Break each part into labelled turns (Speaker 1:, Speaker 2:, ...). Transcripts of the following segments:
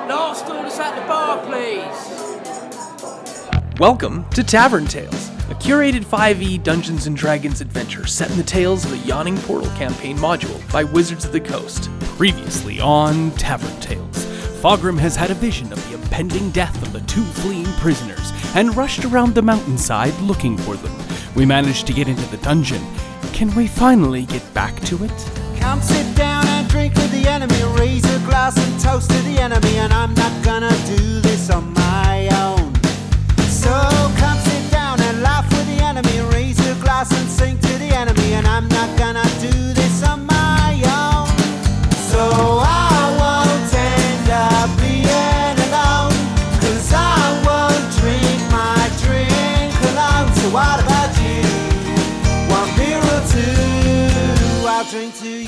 Speaker 1: Last orders at the bar, please.
Speaker 2: Welcome to Tavern Tales, a curated 5e Dungeons & Dragons adventure set in the tales of the Yawning Portal campaign module by Wizards of the Coast.
Speaker 3: Previously on Tavern Tales, Fossheim has had a vision of the impending death of the two fleeing prisoners and rushed around the mountainside looking for them. We managed to get into the dungeon. Can we finally get back to it?
Speaker 4: Come sit down and drink with the enemy, raise a glass and toast to the enemy, and I'm not gonna do this on my own. So come sit down and laugh with the enemy, raise a glass and sing to the enemy, and I'm not gonna do this on my own. So I won't end up being alone, 'cause I won't drink my drink alone. So what about you? One beer or two, I'll drink to you.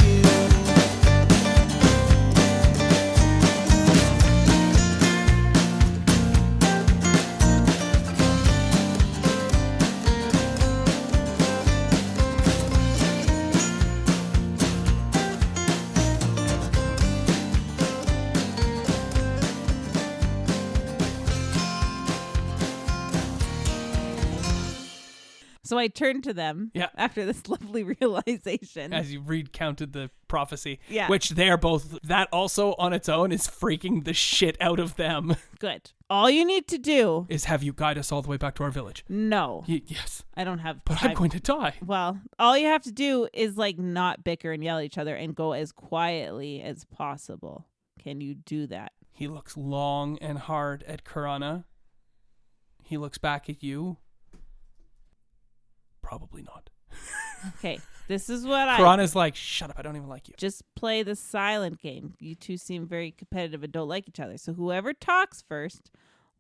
Speaker 5: So I turned to them after this lovely realization.
Speaker 2: As you recounted the prophecy,
Speaker 5: Yeah.
Speaker 2: which they are both, that also on its own is freaking the shit out of them.
Speaker 5: Good. All you need to do
Speaker 2: Is have you guide us all the way back to our village.
Speaker 5: No.
Speaker 2: Yes.
Speaker 5: I don't have
Speaker 2: But
Speaker 5: time.
Speaker 2: I'm going to die.
Speaker 5: Well, all you have to do is not bicker and yell at each other and go as quietly as possible. Can you do that?
Speaker 2: He looks long and hard at Karana. He looks back at you. Probably not.
Speaker 5: Okay. This is what
Speaker 2: Karana's like, shut up, I don't even like you.
Speaker 5: Just play the silent game. You two seem very competitive and don't like each other. So whoever talks first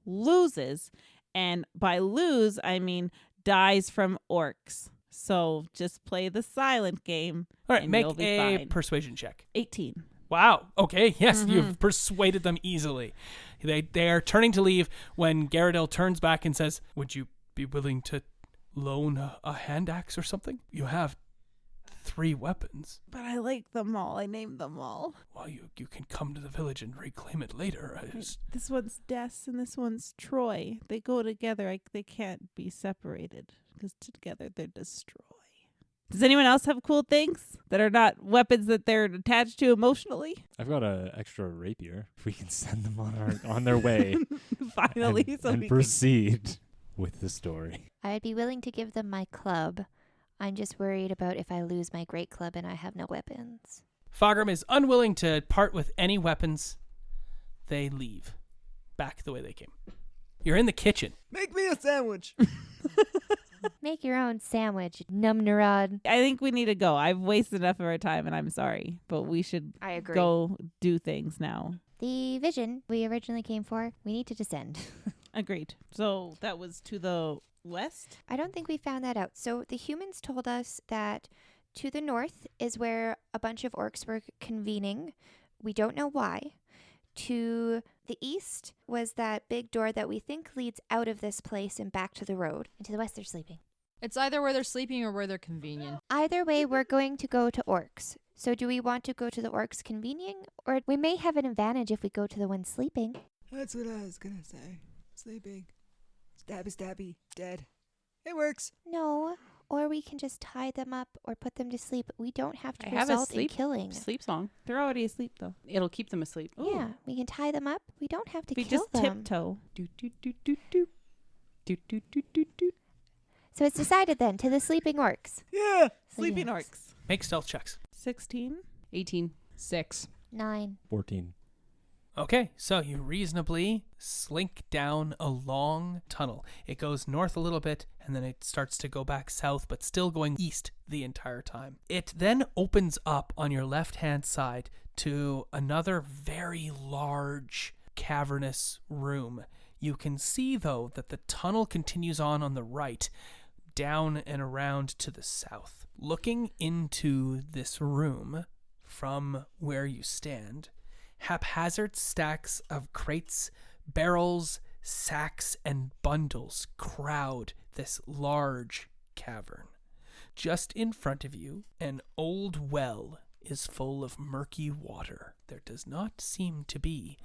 Speaker 5: loses. And by lose, I mean dies from orcs. So just play the silent game.
Speaker 2: All right,
Speaker 5: and
Speaker 2: make
Speaker 5: you'll be
Speaker 2: a
Speaker 5: fine.
Speaker 2: persuasion check.
Speaker 5: 18.
Speaker 2: Wow. Okay. Yes, you've persuaded them easily. They are turning to leave when Garadil turns back and says, would you be willing to loan a hand axe or something? You have 3 weapons.
Speaker 5: But I like them all. I named them all.
Speaker 2: Well, you can come to the village and reclaim it later.
Speaker 5: This one's Des and this one's Troy. They go together. They can't be separated because together they're destroy. Does anyone else have cool things that are not weapons that they're attached to emotionally?
Speaker 6: I've got an extra rapier. If we can send them on their way,
Speaker 5: Finally,
Speaker 6: and proceed with the story.
Speaker 7: I'd be willing to give them my club. I'm just worried about if I lose my great club and I have no weapons.
Speaker 2: Fossheim is unwilling to part with any weapons. They leave back the way they came. You're in the kitchen.
Speaker 1: Make me a sandwich.
Speaker 7: Make your own sandwich, Numnarod.
Speaker 5: I think we need to go. I've wasted enough of our time and I'm sorry, but we should
Speaker 7: I agree.
Speaker 5: go do things now.
Speaker 7: The vision we originally came for, we need to descend.
Speaker 5: Agreed. So that was to the west?
Speaker 7: I don't think we found that out. So the humans told us that to the north is where a bunch of orcs were convening. We don't know why. To the east was that big door that we think leads out of this place and back to the road. And to the west, they're sleeping.
Speaker 8: It's either where they're sleeping or where they're convenient.
Speaker 7: Either way, we're going to go to orcs. So do we want to go to the orcs convening? Or we may have an advantage if we go to the one sleeping.
Speaker 1: That's what I was gonna say. Sleeping. Stabby, stabby. Dead. It works.
Speaker 7: No. Or we can just tie them up or put them to sleep. We don't have to
Speaker 9: I have a
Speaker 7: result in
Speaker 9: sleep
Speaker 7: killing.
Speaker 9: sleep song.
Speaker 5: They're already asleep though.
Speaker 9: It'll keep them asleep.
Speaker 7: Yeah, we can tie them up. We don't have to
Speaker 5: We
Speaker 7: kill
Speaker 5: just
Speaker 7: them.
Speaker 5: tiptoe.
Speaker 9: Do do do do do. Do do do do do.
Speaker 7: So it's decided then, to the sleeping orcs.
Speaker 1: Yeah.
Speaker 5: Sleeping
Speaker 7: Yes.
Speaker 5: orcs.
Speaker 2: Make stealth checks.
Speaker 5: 16.
Speaker 9: 18.
Speaker 8: 6.
Speaker 7: 9.
Speaker 6: 14.
Speaker 2: Okay, so you reasonably slink down a long tunnel. It goes north a little bit, and then it starts to go back south, but still going east the entire time. It then opens up on your left-hand side to another very large, cavernous room. You can see, though, that the tunnel continues on the right, down and around to the south. Looking into this room from where you stand, haphazard stacks of crates, barrels, sacks, and bundles crowd this large cavern. Just in front of you, an old well is full of murky water. There does not seem to be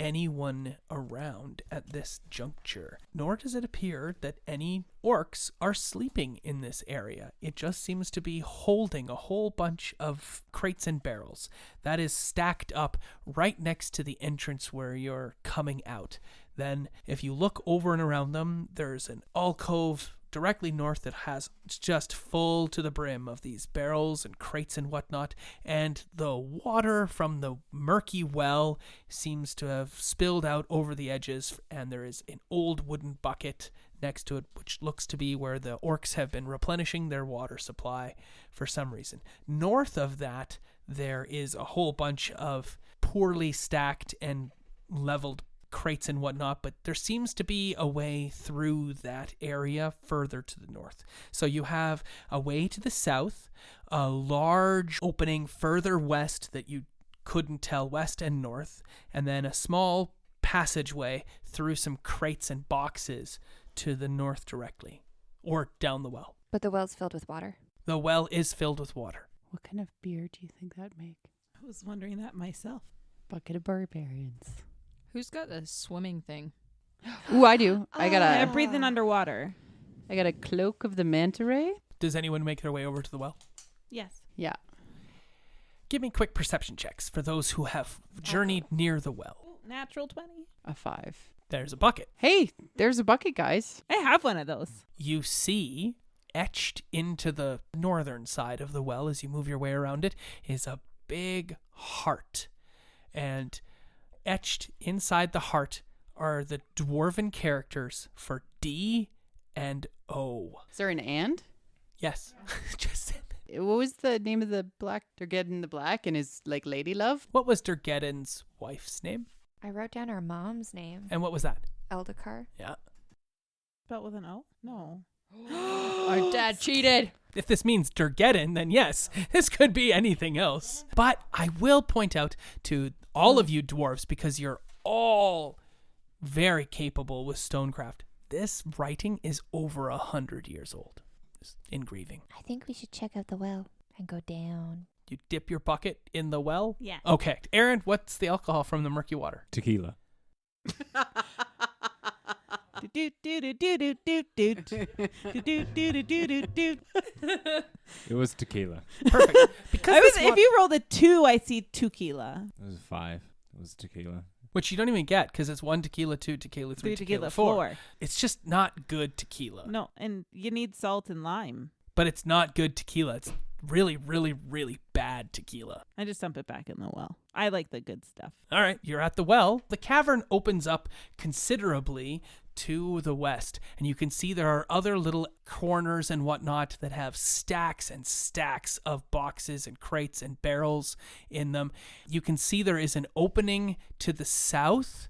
Speaker 2: anyone around at this juncture, nor does it appear that any orcs are sleeping in this area. It just seems to be holding a whole bunch of crates and barrels that is stacked up right next to the entrance where you're coming out. Then, if you look over and around them, there's an alcove directly north that has just full to the brim of these barrels and crates and whatnot, and the water from the murky well seems to have spilled out over the edges, and there is an old wooden bucket next to it, which looks to be where the orcs have been replenishing their water supply for some reason. North of that, there is a whole bunch of poorly stacked and leveled crates and whatnot, but there seems to be a way through that area further to the north. So you have a way to the south, a large opening further west that you couldn't tell west and north, and then a small passageway through some crates and boxes to the north directly, or down the well.
Speaker 7: But the well's filled with water.
Speaker 2: The well is filled with water.
Speaker 9: What kind of beer do you think that'd make?
Speaker 5: I was wondering that myself.
Speaker 9: Bucket of barbarians.
Speaker 8: Who's got a swimming thing?
Speaker 9: Ooh, I do. I got
Speaker 5: I'm
Speaker 9: a
Speaker 5: breathing underwater.
Speaker 9: cloak of the manta ray.
Speaker 2: Does anyone make their way over to the well?
Speaker 5: Yes.
Speaker 9: Yeah.
Speaker 2: Give me quick perception checks for those who have journeyed near the well.
Speaker 5: Natural 20.
Speaker 9: A 5.
Speaker 2: There's a bucket.
Speaker 9: Hey, there's a bucket, guys.
Speaker 5: I have one of those.
Speaker 2: You see, etched into the northern side of the well as you move your way around it, is a big heart. And etched inside the heart are the dwarven characters for D and O.
Speaker 9: Is there an and?
Speaker 2: Yes. Just
Speaker 9: What was the name of the black Durgeddon the Black and his lady love?
Speaker 2: what was Durgeddon's wife's name?
Speaker 7: I wrote down her mom's name.
Speaker 2: And what was that?
Speaker 7: Eldakar.
Speaker 2: Yeah.
Speaker 5: Spelled with an O? No.
Speaker 9: Our dad cheated.
Speaker 2: If this means Durgeddon, then yes, this could be anything else. But I will point out to all of you dwarves, because you're all very capable with stonecraft, this writing is over 100 years old. This engraving.
Speaker 7: I think we should check out the well and go down.
Speaker 2: You dip your bucket in the well?
Speaker 5: Yeah.
Speaker 2: Okay. Aaron, what's the alcohol from the murky water?
Speaker 6: Tequila. It was tequila.
Speaker 2: Perfect. Because
Speaker 5: If you rolled a 2, I see tequila.
Speaker 6: It was 5. It was tequila.
Speaker 2: which you don't even get because it's 1 tequila, 2 tequila, 3 tequila, 4. It's just not good tequila.
Speaker 5: No, and you need salt and lime.
Speaker 2: But it's not good tequila. It's really, really, really bad tequila.
Speaker 5: I just dump it back in the well. I like the good stuff.
Speaker 2: All right, you're at the well. The cavern opens up considerably to the west, and you can see there are other little corners and whatnot that have stacks and stacks of boxes and crates and barrels in them. You can see there is an opening to the south,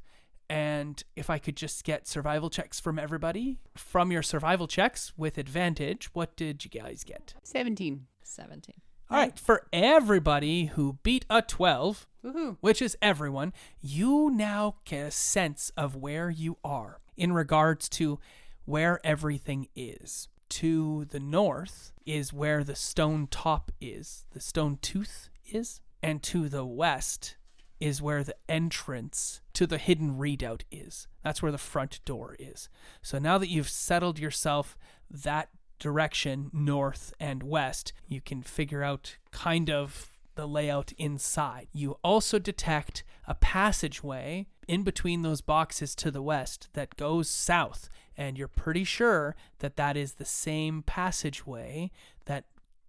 Speaker 2: and if I could just get survival checks from everybody. From your survival checks with advantage, what did you guys get?
Speaker 9: 17.
Speaker 8: 17.
Speaker 2: All right, for everybody who beat a 12,
Speaker 9: Woohoo.
Speaker 2: which is everyone, you now get a sense of where you are in regards to where everything is. To the north is where the stone top is, the stone tooth is, and to the west is where the entrance to the hidden redoubt is. That's where the front door is. So now that you've settled yourself that direction, north and west, you can figure out kind of the layout inside. You also detect a passageway in between those boxes to the west that goes south, and you're pretty sure that that is the same passageway that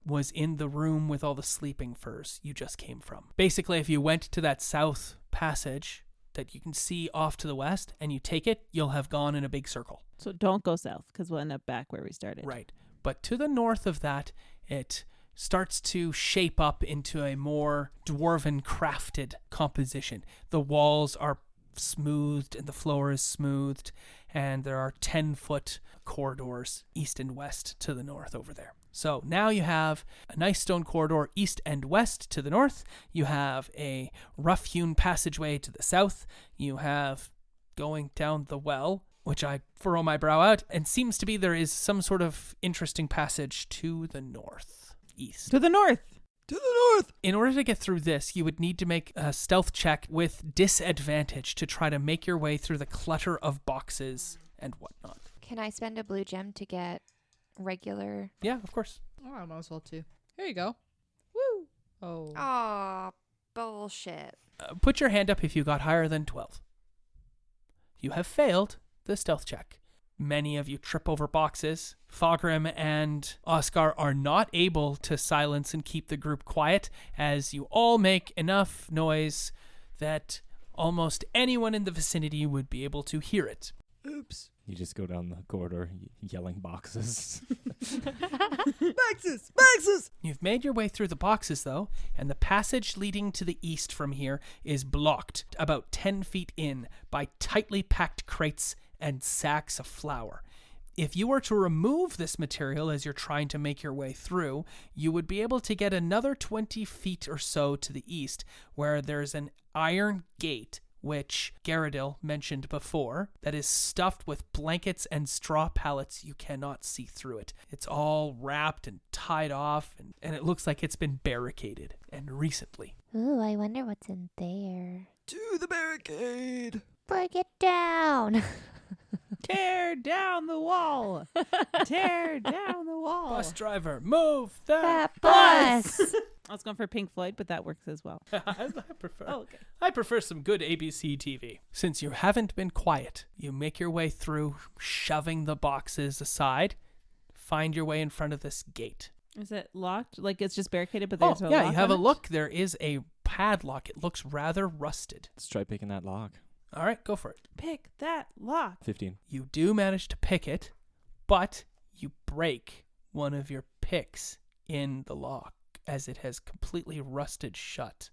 Speaker 2: was in the room with all the sleeping furs you just came from. Basically, if you went to that south passage that you can see off to the west and you take it, you'll have gone in a big circle.
Speaker 5: So don't go south because we'll end up back where we started.
Speaker 2: Right. But to the north of that, it starts to shape up into a more dwarven crafted composition. The walls are smoothed and the floor is smoothed, and there are 10-foot corridors east and west to the north over there. So now you have a nice stone corridor east and west to the north. You have a rough-hewn passageway to the south. You have going down the well, which I furrow my brow out, and seems to be there is some sort of interesting passage to the northeast.
Speaker 5: To the north.
Speaker 1: To the north!
Speaker 2: In order to get through this, you would need to make a stealth check with disadvantage to try to make your way through the clutter of boxes and whatnot.
Speaker 7: Can I spend a blue gem to get regular?
Speaker 2: Yeah, of course.
Speaker 8: Oh, I might as well too. Here you go. Woo! Oh.
Speaker 7: Aw, bullshit.
Speaker 2: Put your hand up if you got higher than 12. You have failed the stealth check. Many of you trip over boxes. Foghrim and Oscar are not able to silence and keep the group quiet as you all make enough noise that almost anyone in the vicinity would be able to hear it.
Speaker 1: Oops.
Speaker 6: You just go down the corridor yelling boxes.
Speaker 1: Boxes!
Speaker 2: You've made your way through the boxes, though, and the passage leading to the east from here is blocked about 10 feet in by tightly packed crates and sacks of flour. If you were to remove this material as you're trying to make your way through, you would be able to get another 20 feet or so to the east, where there's an iron gate, which Garadil mentioned before, that is stuffed with blankets and straw pallets. You cannot see through it. It's all wrapped and tied off, and it looks like it's been barricaded, and recently.
Speaker 7: Ooh, I wonder what's in there.
Speaker 1: To the barricade!
Speaker 7: Break it down!
Speaker 5: Tear down the wall. Tear down the wall.
Speaker 2: Bus driver, move that
Speaker 7: bus!
Speaker 5: I was going for Pink Floyd, but that works as well.
Speaker 2: I prefer some good ABC TV. Since you haven't been quiet, you make your way through, shoving the boxes aside, find your way in front of this gate.
Speaker 5: Is it locked? Like it's just barricaded, but there's a
Speaker 2: yeah,
Speaker 5: lock
Speaker 2: you have
Speaker 5: on
Speaker 2: a
Speaker 5: it?
Speaker 2: look. There is a padlock. It looks rather rusted.
Speaker 6: Let's try picking that lock.
Speaker 2: All right, go for it.
Speaker 5: Pick that lock.
Speaker 6: 15.
Speaker 2: You do manage to pick it, but you break one of your picks in the lock as it has completely rusted shut.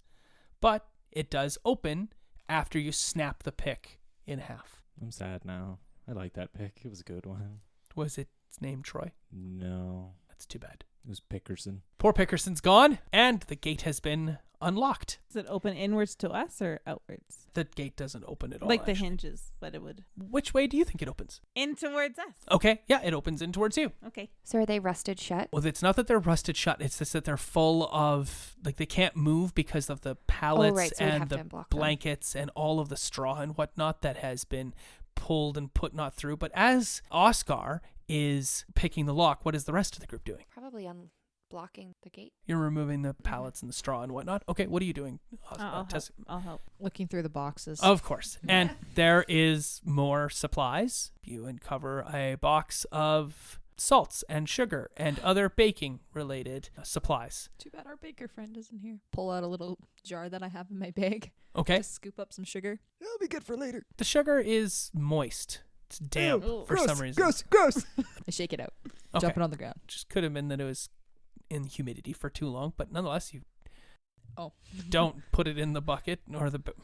Speaker 2: But it does open after you snap the pick in half.
Speaker 6: I'm sad now. I like that pick. It was a good one.
Speaker 2: Was its name Troy?
Speaker 6: No.
Speaker 2: That's too bad.
Speaker 6: It was Pickerson.
Speaker 2: Poor Pickerson's gone, and the gate has been unlocked.
Speaker 5: Does it open inwards to us or outwards?
Speaker 2: The gate doesn't open at all.
Speaker 5: Like the
Speaker 2: actually.
Speaker 5: hinges, but it would.
Speaker 2: Which way do you think it opens?
Speaker 5: In towards us.
Speaker 2: Okay, yeah, it opens in towards you.
Speaker 5: Okay.
Speaker 7: So are they rusted shut?
Speaker 2: Well, it's not that they're rusted shut. It's just that they're full of, like, they can't move because of the pallets
Speaker 7: right, so we'd
Speaker 2: and
Speaker 7: have to
Speaker 2: the
Speaker 7: unblock them.
Speaker 2: blankets and all of the straw and whatnot that has been pulled and put not through. But as Oscar is picking the lock, what is the rest of the group doing?
Speaker 7: Probably unblocking the gate.
Speaker 2: You're removing the pallets and the straw and whatnot. Okay, what are you doing, Tessa?
Speaker 5: I'll help.
Speaker 8: Looking through the boxes.
Speaker 2: Of course. And there is more supplies. You uncover a box of salts and sugar and other baking related supplies.
Speaker 8: Too bad our baker friend isn't here. Pull out a little jar that I have in my bag.
Speaker 2: Okay.
Speaker 8: Just scoop up some sugar.
Speaker 1: That'll be good for later.
Speaker 2: The sugar is moist. It's damp
Speaker 1: Ew,
Speaker 2: for
Speaker 1: gross,
Speaker 2: some reason.
Speaker 1: Gross.
Speaker 8: I shake it out.
Speaker 2: Okay.
Speaker 8: Dump it on the ground.
Speaker 2: Just could have been that it was in humidity for too long, but nonetheless, you
Speaker 8: Oh.
Speaker 2: don't put it in the bucket,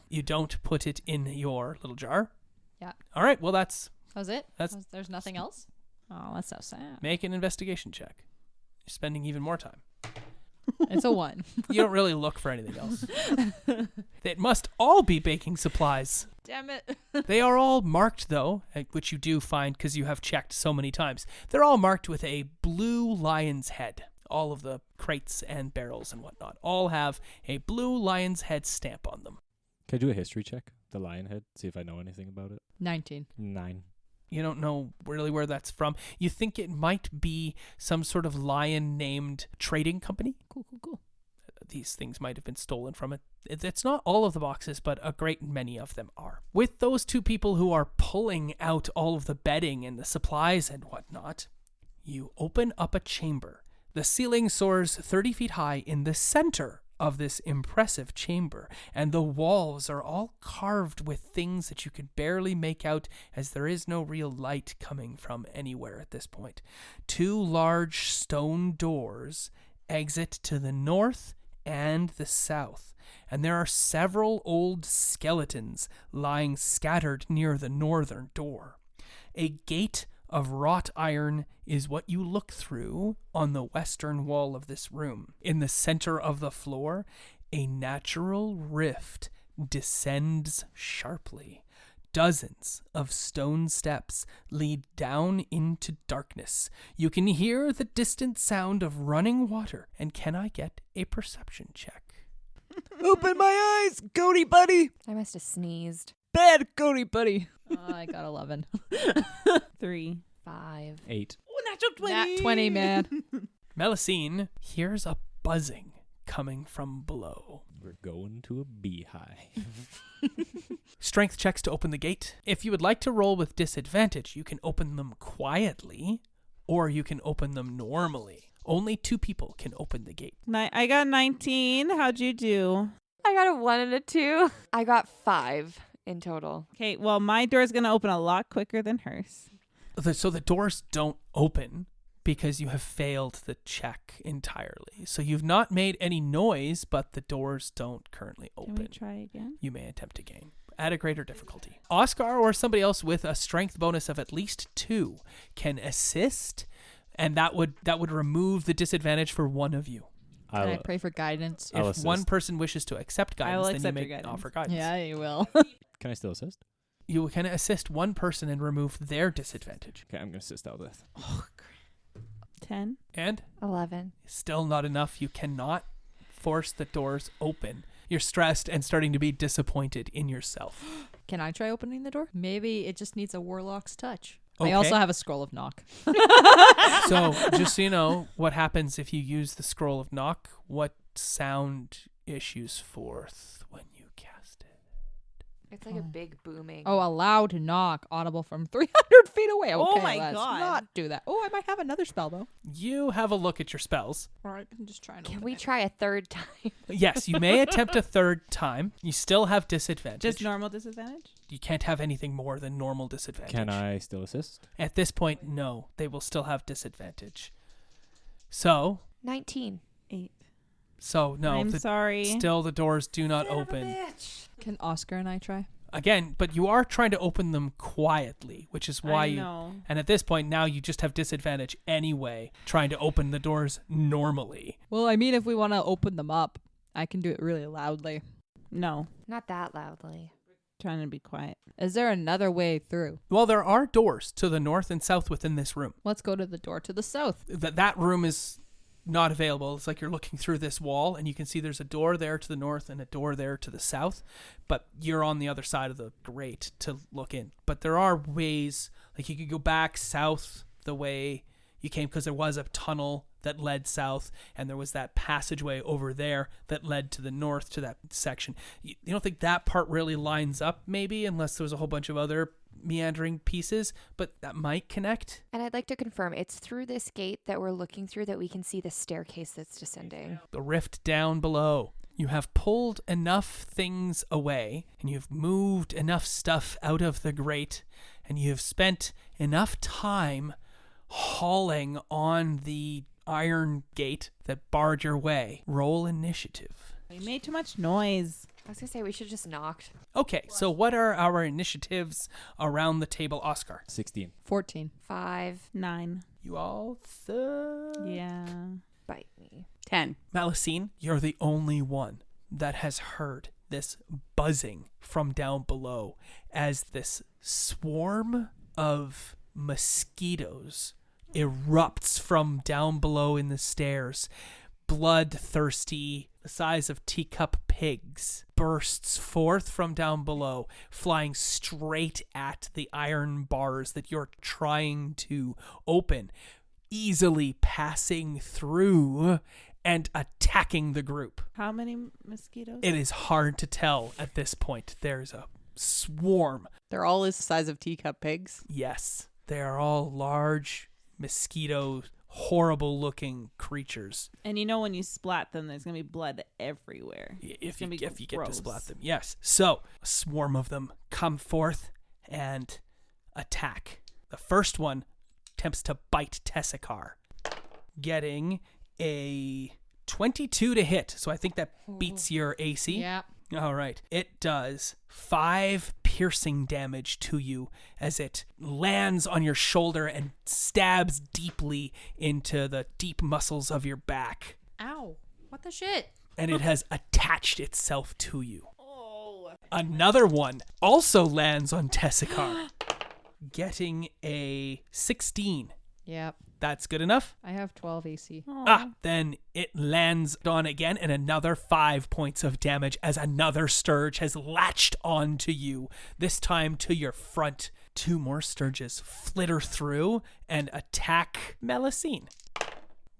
Speaker 2: you don't put it in your little jar.
Speaker 8: Yeah.
Speaker 2: All right. Well,
Speaker 8: That was it?
Speaker 2: That's-
Speaker 8: There's nothing else?
Speaker 5: Oh, that's so sad.
Speaker 2: make an investigation check. You're spending even more time.
Speaker 8: It's a 1.
Speaker 2: You don't really look for anything else. It must all be baking supplies.
Speaker 8: Damn it.
Speaker 2: They are all marked, though, which you do find because you have checked so many times. They're all marked with a blue lion's head. All of the crates and barrels and whatnot all have a blue lion's head stamp on them.
Speaker 6: Can I do a history check? The lion head? See if I know anything about it.
Speaker 8: 19.
Speaker 6: 9.
Speaker 2: You don't know really where that's from. You think it might be some sort of lion-named trading company.
Speaker 8: Cool.
Speaker 2: These things might have been stolen from it. It's not all of the boxes, but a great many of them are. With those two people who are pulling out all of the bedding and the supplies and whatnot, you open up a chamber. The ceiling soars 30 feet high in the center of this impressive chamber, and the walls are all carved with things that you can barely make out as there is no real light coming from anywhere at this point. 2 large stone doors exit to the north and the south, and there are several old skeletons lying scattered near the northern door. A gate of wrought iron is what you look through on the western wall of this room. In the center of the floor, a natural rift descends sharply, Dozens of stone steps lead down into darkness. You can hear the distant sound of running water. And can I get a perception check?
Speaker 1: Open my eyes, Goaty buddy.
Speaker 7: I must have sneezed.
Speaker 1: Bad Goaty buddy.
Speaker 8: I got 11.
Speaker 5: 3.
Speaker 7: 5.
Speaker 6: 8.
Speaker 5: Oh, natural 20.
Speaker 8: Nat 20, man.
Speaker 2: Melusine hears a buzzing coming from below.
Speaker 6: We're going to a beehive.
Speaker 2: Strength checks to open the gate. If you would like to roll with disadvantage, you can open them quietly, or you can open them normally. Only 2 people can open the gate.
Speaker 5: I got 19. How'd you do?
Speaker 10: I got a 1 and a 2. I got 5 in total.
Speaker 5: Okay, well, my door's going to open a lot quicker than hers.
Speaker 2: So the doors don't open because you have failed the check entirely. So you've not made any noise, but the doors don't currently open.
Speaker 5: Can we try again?
Speaker 2: You may attempt again at a greater difficulty. Oscar or somebody else with a strength bonus of at least 2 can assist, and that would remove the disadvantage for one of you.
Speaker 8: Can I pray for guidance?
Speaker 2: If one person wishes to accept guidance, then you may
Speaker 5: guidance.
Speaker 2: offer guidance.
Speaker 8: Yeah, you will.
Speaker 6: Can I still assist?
Speaker 2: You can assist one person and remove their disadvantage.
Speaker 6: Okay, I'm going to assist Eldith.
Speaker 5: 10.
Speaker 2: And
Speaker 7: 11.
Speaker 2: still not enough. You cannot force the doors open. You're stressed and starting to be disappointed in yourself.
Speaker 8: Can I try opening the door? Maybe it just needs a warlock's touch.
Speaker 2: Okay.
Speaker 8: I also have a scroll of knock.
Speaker 2: So, just so you know, what happens if you use the scroll of knock, what sound issues forth when you cast it?
Speaker 10: It's like a big booming.
Speaker 8: Oh, a loud knock, audible from 300 feet away. Okay,
Speaker 5: Oh my
Speaker 8: let's
Speaker 5: God.
Speaker 8: not do that. Oh, I might have another spell, though.
Speaker 2: You have a look at your spells.
Speaker 8: All right, I'm just trying to
Speaker 7: Can
Speaker 8: open
Speaker 7: we
Speaker 8: it.
Speaker 7: try a third time?
Speaker 2: Yes, you may attempt a third time. You still have disadvantage.
Speaker 5: Just normal disadvantage?
Speaker 2: You can't have anything more than normal disadvantage.
Speaker 6: Can I still assist?
Speaker 2: At this point, no. They will still have disadvantage. So,
Speaker 7: 19.
Speaker 5: 8.
Speaker 2: no.
Speaker 5: I'm sorry.
Speaker 2: Still, the doors do not open.
Speaker 8: Can Oscar and I try?
Speaker 2: Again, but you are trying to open them quietly, which is why
Speaker 5: I
Speaker 2: you...
Speaker 5: know.
Speaker 2: And at this point, now you just have disadvantage anyway, trying to open the doors normally.
Speaker 8: Well, I mean, if we want to open them up, I can do it really loudly.
Speaker 5: No.
Speaker 7: Not that loudly.
Speaker 5: Trying to be quiet.
Speaker 8: Is there another way through?
Speaker 2: Well, there are doors to the north and south within this room.
Speaker 8: Let's go to the door to the south.
Speaker 2: That room is not available. It's like you're looking through this wall, and you can see there's a door there to the north and a door there to the south, but you're on the other side of the grate to look in. But there are ways, like you could go back south the way you came, because there was a tunnel that led south, and there was that passageway over there that led to the north to that section. You don't think that part really lines up, maybe, unless there was a whole bunch of other meandering pieces, but that might connect.
Speaker 7: And I'd like to confirm it's through this gate that we're looking through that we can see the staircase that's descending.
Speaker 2: The rift down below. You have pulled enough things away, and you've moved enough stuff out of the grate, and you've spent enough time hauling on the iron gate that barred your way. Roll initiative.
Speaker 5: We made too much noise.
Speaker 7: I was going to say we should have just knocked.
Speaker 2: Okay, so what are our initiatives around the table, Oscar?
Speaker 6: 16.
Speaker 8: 14.
Speaker 7: 5.
Speaker 5: 9.
Speaker 2: You all suck.
Speaker 5: Yeah.
Speaker 7: Bite me.
Speaker 9: 10.
Speaker 2: Melusine, you're the only one that has heard this buzzing from down below as this swarm of mosquitoes erupts from down below in the stairs. Bloodthirsty, the size of teacup pigs, bursts forth from down below, flying straight at the iron bars that you're trying to open, easily passing through and attacking the group.
Speaker 5: How many mosquitoes?
Speaker 2: It is hard to tell at this point. There's a swarm.
Speaker 9: They're all the size of teacup pigs.
Speaker 2: Yes, they are all large mosquito, horrible looking creatures.
Speaker 5: And you know when you splat them, there's going to be blood everywhere.
Speaker 2: If you get to
Speaker 5: gross.
Speaker 2: splat them, yes. So, a swarm of them come forth and attack. The first one attempts to bite Tessakar, getting a 22 to hit. So I think that beats your AC.
Speaker 8: Yeah.
Speaker 2: All right. It does 5 piercing damage to you as it lands on your shoulder and stabs deeply into the deep muscles of your back.
Speaker 8: Ow. What the shit?
Speaker 2: And it has attached itself to you. Another one also lands on Tessikar, getting a 16.
Speaker 8: Yep.
Speaker 2: That's good enough?
Speaker 8: I have 12 AC.
Speaker 2: Then it lands on again, and another 5 points of damage as another Sturge has latched onto you, this time to your front. 2 more Sturges flitter through and attack Melusine.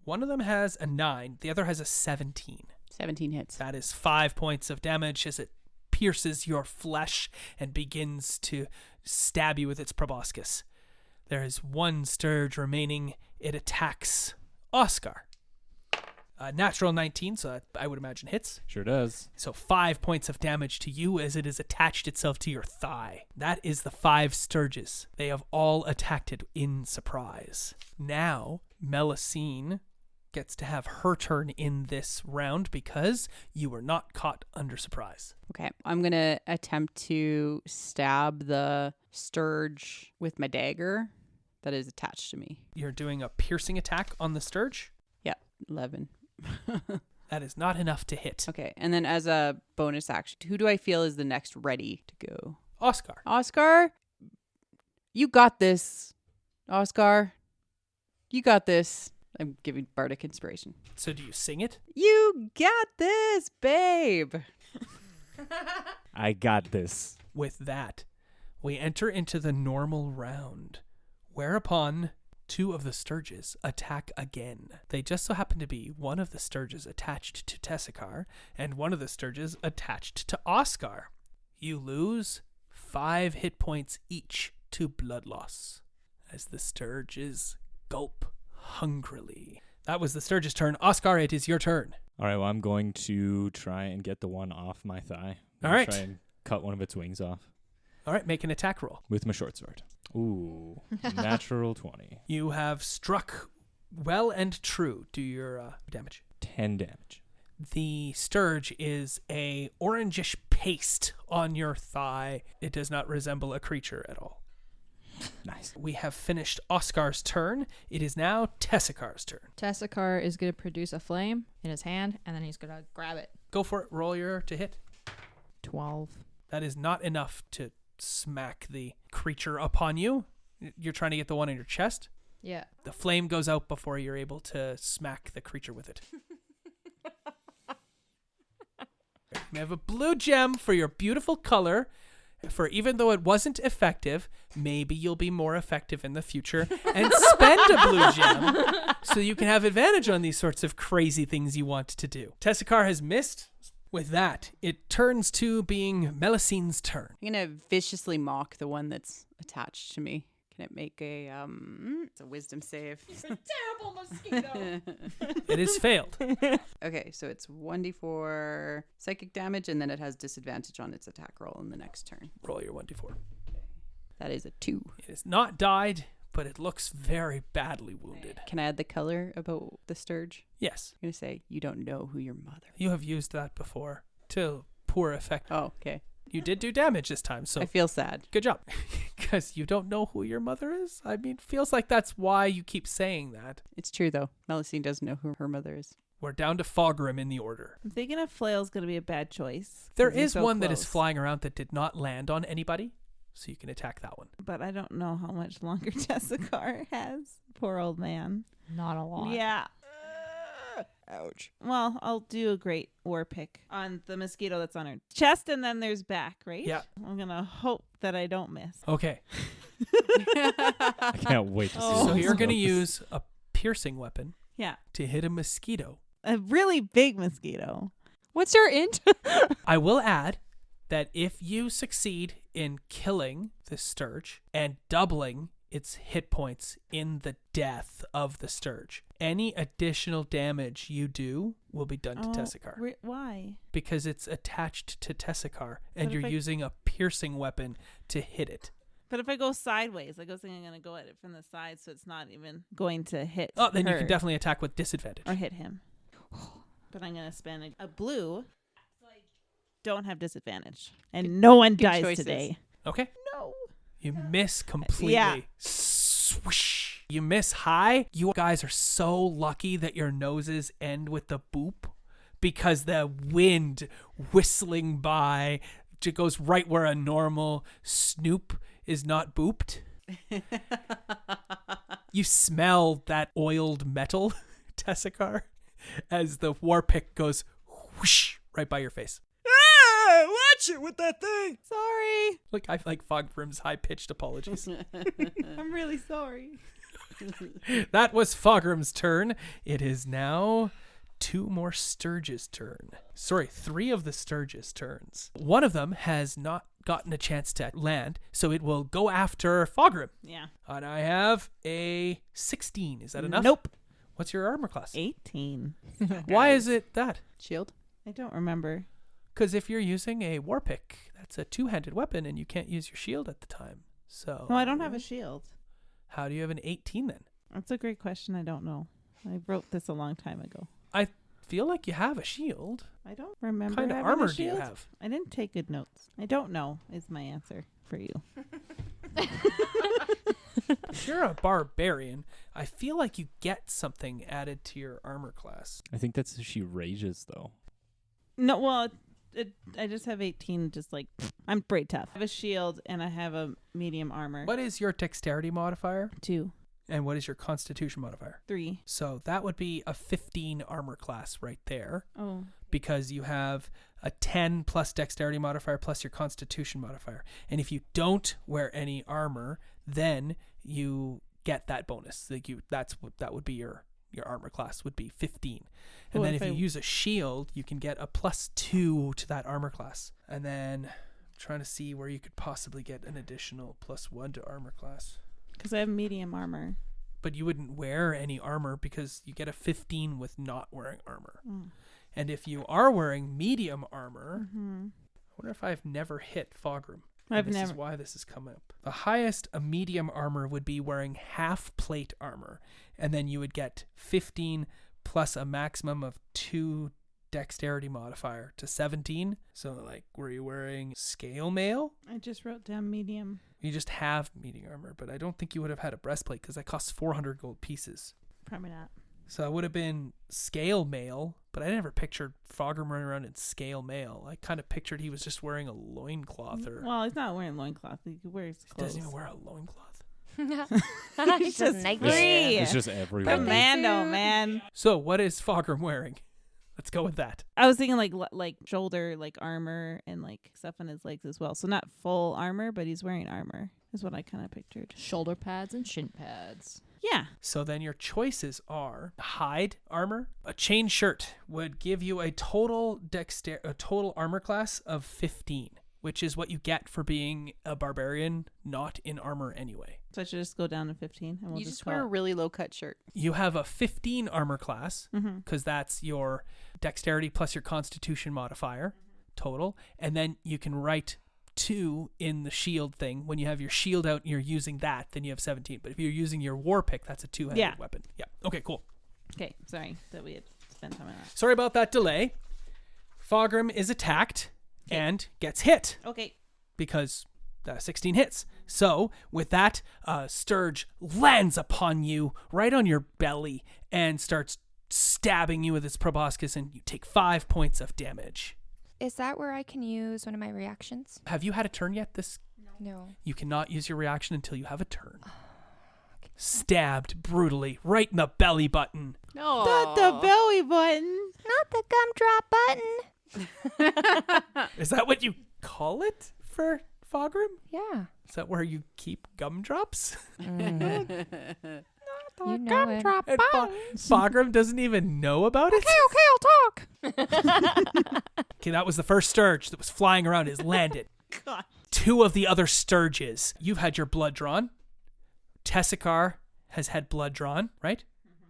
Speaker 2: One of them has a 9, the other has a 17.
Speaker 9: 17 hits.
Speaker 2: That is 5 points of damage as it pierces your flesh and begins to stab you with its proboscis. There is 1 Sturge remaining. It attacks Oscar. Natural 19, so that I would imagine hits.
Speaker 6: Sure does.
Speaker 2: So 5 points of damage to you as it has attached itself to your thigh. That is the 5 Sturges. They have all attacked it in surprise. Now, Melusine gets to have her turn in this round because you were not caught under surprise.
Speaker 9: Okay, I'm going to attempt to stab the Sturge with my dagger that is attached to me.
Speaker 2: You're doing a piercing attack on the Sturge?
Speaker 9: Yeah, 11.
Speaker 2: That is not enough to hit.
Speaker 9: Okay, and then as a bonus action, who do I feel is the next ready to go?
Speaker 2: Oscar.
Speaker 9: Oscar? You got this. Oscar? You got this. I'm giving Bardic Inspiration.
Speaker 2: So do you sing it?
Speaker 9: You got this, babe.
Speaker 6: I got this.
Speaker 2: With that, we enter into the normal round, whereupon 2 of the Sturges attack again. They just so happen to be one of the Sturges attached to Tessikar and one of the Sturges attached to Oscar. You lose 5 hit points each to blood loss as the Sturges gulp hungrily. That was the Sturge's turn. Oscar, it is your turn.
Speaker 6: All right, well, I'm going to try and get the one off my thigh.
Speaker 2: All right.
Speaker 6: Try and cut one of its wings off.
Speaker 2: All right, make an attack roll.
Speaker 6: With my short sword. Ooh, natural 20.
Speaker 2: You have struck well and true. Do your damage.
Speaker 6: 10 damage.
Speaker 2: The Sturge is a orangish paste on your thigh. It does not resemble a creature at all.
Speaker 6: Nice.
Speaker 2: We have finished Oscar's turn. It is now Tessikar's turn.
Speaker 8: Tessikar is going to produce a flame in his hand, and then he's going to grab it.
Speaker 2: Go for it. Roll your to hit.
Speaker 8: 12.
Speaker 2: That is not enough to smack the creature upon you. You're trying to get the one in your chest.
Speaker 8: Yeah.
Speaker 2: The flame goes out before you're able to smack the creature with it. You have a blue gem for your beautiful color. For even though it wasn't effective, maybe you'll be more effective in the future and spend a blue gem so you can have advantage on these sorts of crazy things you want to do. Tessikar has missed. With that, it turns to being Melusine's turn.
Speaker 9: I'm going to viciously mock the one that's attached to me. Can it make it's a wisdom save?
Speaker 5: You're a terrible mosquito.
Speaker 2: It has failed.
Speaker 9: Okay, so it's 1d4 psychic damage, and then it has disadvantage on its attack roll in the next turn.
Speaker 2: Roll your 1d4.
Speaker 9: That is a 2.
Speaker 2: It has not died, but it looks very badly wounded.
Speaker 9: Can I add the color about the Sturge?
Speaker 2: Yes.
Speaker 9: I'm going to say, you don't know who your mother is.
Speaker 2: You have used that before to poor effect.
Speaker 9: Oh, okay.
Speaker 2: You did do damage this time, so
Speaker 9: I feel sad.
Speaker 2: good job. Because you don't know who your mother is? I mean, feels like that's why you keep saying that.
Speaker 9: It's true, though. Melusine doesn't know who her mother is.
Speaker 2: We're down to Fogrim in the order.
Speaker 5: I'm thinking a flail's going to be a bad choice.
Speaker 2: There
Speaker 5: 'cause he's
Speaker 2: is
Speaker 5: so
Speaker 2: one that is
Speaker 5: close.
Speaker 2: flying around that did not land on anybody, so you can attack that one.
Speaker 5: But I don't know how much longer Tessikar has. Poor old man.
Speaker 8: Not a lot.
Speaker 5: Yeah.
Speaker 1: Ouch.
Speaker 5: Well, I'll do a great war pick on the mosquito that's on her chest, and then there's back, right?
Speaker 2: Yeah.
Speaker 5: I'm going to hope that I don't miss.
Speaker 2: Okay,
Speaker 6: I can't wait to see
Speaker 5: Oh.
Speaker 2: so
Speaker 6: what
Speaker 2: you're
Speaker 6: this
Speaker 2: going to
Speaker 6: does.
Speaker 2: use a piercing weapon
Speaker 5: Yeah.
Speaker 2: to hit a mosquito.
Speaker 5: A really big mosquito.
Speaker 8: What's your int?
Speaker 2: I will add that if you succeed in killing the Sturge and doubling its hit points in the death of the Sturge, any additional damage you do will be done to Tessikar.
Speaker 5: Why?
Speaker 2: Because it's attached to Tessikar, and
Speaker 5: But
Speaker 2: you're
Speaker 5: if I-
Speaker 2: using a piercing weapon to hit it.
Speaker 5: But if I go sideways, I was thinking I'm going to go at it from the side, so it's not even going to hit
Speaker 2: Oh, then you
Speaker 5: her
Speaker 2: can definitely attack with disadvantage.
Speaker 5: or hit him. But I'm going to spend a blue, so I don't have disadvantage. And no one dies
Speaker 9: choices.
Speaker 5: today.
Speaker 2: Okay.
Speaker 5: No.
Speaker 2: You miss completely.
Speaker 5: Yeah.
Speaker 2: Swoosh. You miss high. You guys are so lucky that your noses end with the boop because the wind whistling by it goes right where a normal snoop is not booped. You smell that oiled metal, Tessicar, as the war pick goes whoosh right by your face.
Speaker 1: Ah, watch it with that thing.
Speaker 5: Sorry.
Speaker 2: Like I like Foggrim's high-pitched apologies.
Speaker 5: I'm really sorry.
Speaker 2: That was Foggrim's turn. It is now 2 more Sturge's turn. Sorry, 3 of the Sturge's turns. One of them has not gotten a chance to land, so it will go after Foggrim.
Speaker 5: Yeah.
Speaker 2: And I have a 16. Is that enough?
Speaker 5: Nope.
Speaker 2: What's your armor class?
Speaker 5: 18.
Speaker 2: Why is it that?
Speaker 9: Shield.
Speaker 5: I don't remember.
Speaker 2: Because if you're using a war pick, that's a 2-handed weapon, and you can't use your shield at the time. So.
Speaker 5: No, I don't have a shield.
Speaker 2: How do you have an 18 then?
Speaker 5: That's a great question. I don't know. I wrote this a long time ago.
Speaker 2: I feel like you have a shield.
Speaker 5: I don't remember.
Speaker 2: What kind of
Speaker 5: having a
Speaker 2: armor do you
Speaker 5: shield.
Speaker 2: have?
Speaker 5: I didn't take good notes. I don't know is my answer for you.
Speaker 2: If you're a barbarian, I feel like you get something added to your armor class.
Speaker 6: I think that's if she rages, though.
Speaker 5: No, well, I just have 18. Just like, I'm pretty tough. I have a shield and I have a medium armor.
Speaker 2: What is your dexterity modifier?
Speaker 5: 2.
Speaker 2: And what is your constitution modifier?
Speaker 5: 3.
Speaker 2: So that would be a 15 armor class right there.
Speaker 5: Oh.
Speaker 2: Because you have a 10 plus dexterity modifier plus your constitution modifier. And if you don't wear any armor, then you get that bonus. Like that would be your armor class would be 15. And then if you use a shield, you can get a +2 to that armor class. And then I'm trying to see where you could possibly get an additional +1 to armor class.
Speaker 5: Because I have medium armor.
Speaker 2: But you wouldn't wear any armor because you get a 15 with not wearing armor.
Speaker 5: Mm.
Speaker 2: And if you are wearing medium armor,
Speaker 5: Mm-hmm.
Speaker 2: I wonder if I've never hit Foggrim.
Speaker 5: This
Speaker 2: is why this has come up. The highest a medium armor would be wearing half plate armor. And then you would get 15 plus a maximum of 2 dexterity modifier to 17. So like, were you wearing scale mail?
Speaker 5: I just wrote down medium.
Speaker 2: You just have medium armor, but I don't think you would have had a breastplate because that costs 400 gold pieces.
Speaker 5: Probably not.
Speaker 2: So it would have been scale mail, but I never pictured Foggrim running around in scale mail. I kind of pictured he was just wearing a loincloth.
Speaker 5: Well, he's not wearing loincloth. He wears clothes.
Speaker 2: He doesn't even wear a loincloth.
Speaker 7: He's just
Speaker 5: free.
Speaker 6: It's just everywhere.
Speaker 5: Commando, man.
Speaker 2: So what is Foggrim wearing? Let's go with that.
Speaker 5: I was thinking like shoulder, like armor and like stuff on his legs as well. So not full armor, but he's wearing armor is what I kind of pictured.
Speaker 8: Shoulder pads and shin pads.
Speaker 5: Yeah.
Speaker 2: So then your choices are hide armor. A chain shirt would give you a total armor class of 15, which is what you get for being a barbarian not in armor anyway.
Speaker 5: So I should just go down to 15 and we'll
Speaker 9: You
Speaker 5: just
Speaker 9: just wear a
Speaker 5: call it.
Speaker 9: really low cut shirt.
Speaker 2: You have a 15 armor class
Speaker 5: Mm-hmm.
Speaker 2: because that's your dexterity plus your constitution modifier total. And then you can write 2 in the shield thing. When you have your shield out and you're using that, then you have 17. But if you're using your war pick, that's a 2-handed weapon. Yeah. Okay, cool.
Speaker 5: Okay, sorry that we had spent time on that.
Speaker 2: Sorry about that delay. Foggrim is attacked and gets hit
Speaker 5: Okay.
Speaker 2: because 16 hits. So with that, Sturge lands upon you right on your belly and starts stabbing you with its proboscis, and you take 5 points of damage.
Speaker 7: Is that where I can use one of my reactions?
Speaker 2: Have you had a turn yet?
Speaker 7: No.
Speaker 2: You cannot use your reaction until you have a turn. Stabbed brutally right in the belly button.
Speaker 9: No.
Speaker 5: Not the belly button.
Speaker 7: Not the gumdrop button.
Speaker 2: Is that what you call it for Foggrim?
Speaker 7: Yeah.
Speaker 2: Is that where you keep gumdrops?
Speaker 7: You know it.
Speaker 2: And Foggrim doesn't even know about it?
Speaker 7: Okay, I'll talk.
Speaker 2: Okay, that was the first Sturge that was flying around. Is landed.
Speaker 5: God.
Speaker 2: 2 of the other Sturges. You've had your blood drawn. Tessicar has had blood drawn, right?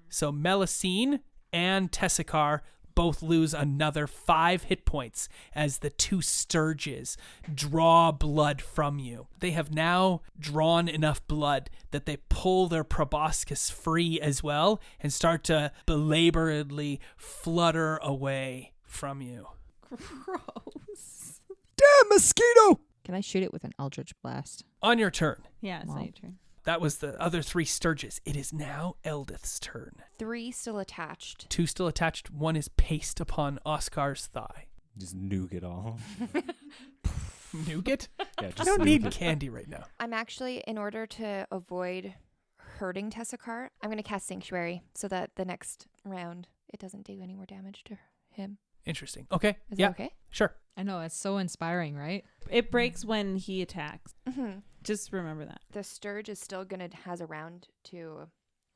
Speaker 2: So Melusine and Tessicar both lose another 5 hit points as the 2 Sturges draw blood from you. They have now drawn enough blood that they pull their proboscis free as well and start to belaboredly flutter away from you.
Speaker 5: Gross.
Speaker 1: Damn mosquito!
Speaker 8: Can I shoot it with an Eldritch Blast?
Speaker 2: On your turn.
Speaker 5: Yeah, it's
Speaker 8: Wow.
Speaker 5: not your turn.
Speaker 2: That was the other 3 Sturges. It is now Eldith's turn.
Speaker 7: 3 still attached.
Speaker 2: 2 still attached. 1 is pasted upon Oscar's thigh.
Speaker 6: Just nuke it all.
Speaker 2: Nougat?
Speaker 6: Yeah,
Speaker 2: I
Speaker 6: just
Speaker 2: don't need
Speaker 6: nougat.
Speaker 2: candy right now.
Speaker 7: I'm actually, in order to avoid hurting Tessakar, I'm going to cast Sanctuary so that the next round it doesn't do any more damage to him.
Speaker 2: Interesting. Okay.
Speaker 7: Is
Speaker 2: Yeah.
Speaker 7: that okay?
Speaker 2: Sure.
Speaker 8: I know, it's so inspiring, right?
Speaker 5: It breaks when he attacks.
Speaker 7: Mm-hmm.
Speaker 5: Just remember that.
Speaker 7: The Sturge is still going to has a round to,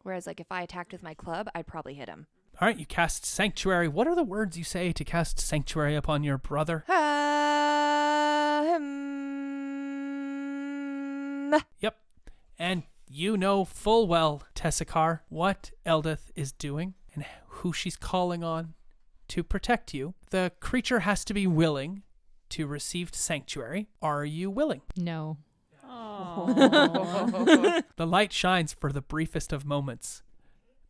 Speaker 7: whereas like if I attacked with my club, I'd probably hit him.
Speaker 2: All right. You cast Sanctuary. What are the words you say to cast Sanctuary upon your brother? Yep. And you know full well, Tessakar, what Eldith is doing and who she's calling on to protect you. The creature has to be willing to receive Sanctuary. Are you willing?
Speaker 8: No.
Speaker 5: Oh.
Speaker 2: The light shines for the briefest of moments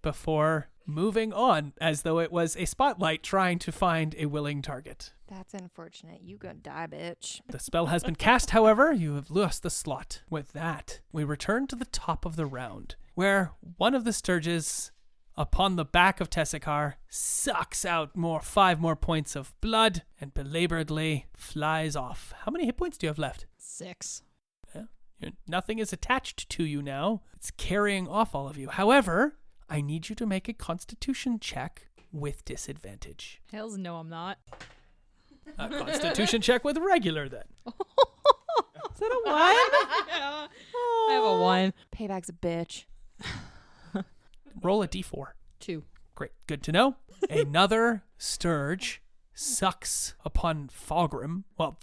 Speaker 2: before moving on as though it was a spotlight trying to find a willing target.
Speaker 7: That's unfortunate. You gonna die, bitch.
Speaker 2: The spell has been cast, however, you have lost the slot. With that, we return to the top of the round, where one of the Sturges, upon the back of Tessakar, sucks out 5 more points of blood and belaboredly flies off. How many hit points do you have left?
Speaker 8: 6.
Speaker 2: Nothing is attached to you now. It's carrying off all of you. However, I need you to make a Constitution check with disadvantage.
Speaker 8: Hells no, I'm not.
Speaker 2: A Constitution check with regular, then.
Speaker 5: Is that a 1?
Speaker 8: I have a 1.
Speaker 7: Payback's a bitch.
Speaker 2: Roll a d4.
Speaker 8: 2.
Speaker 2: Great. Good to know. Another Sturge sucks upon Fogrim. Well,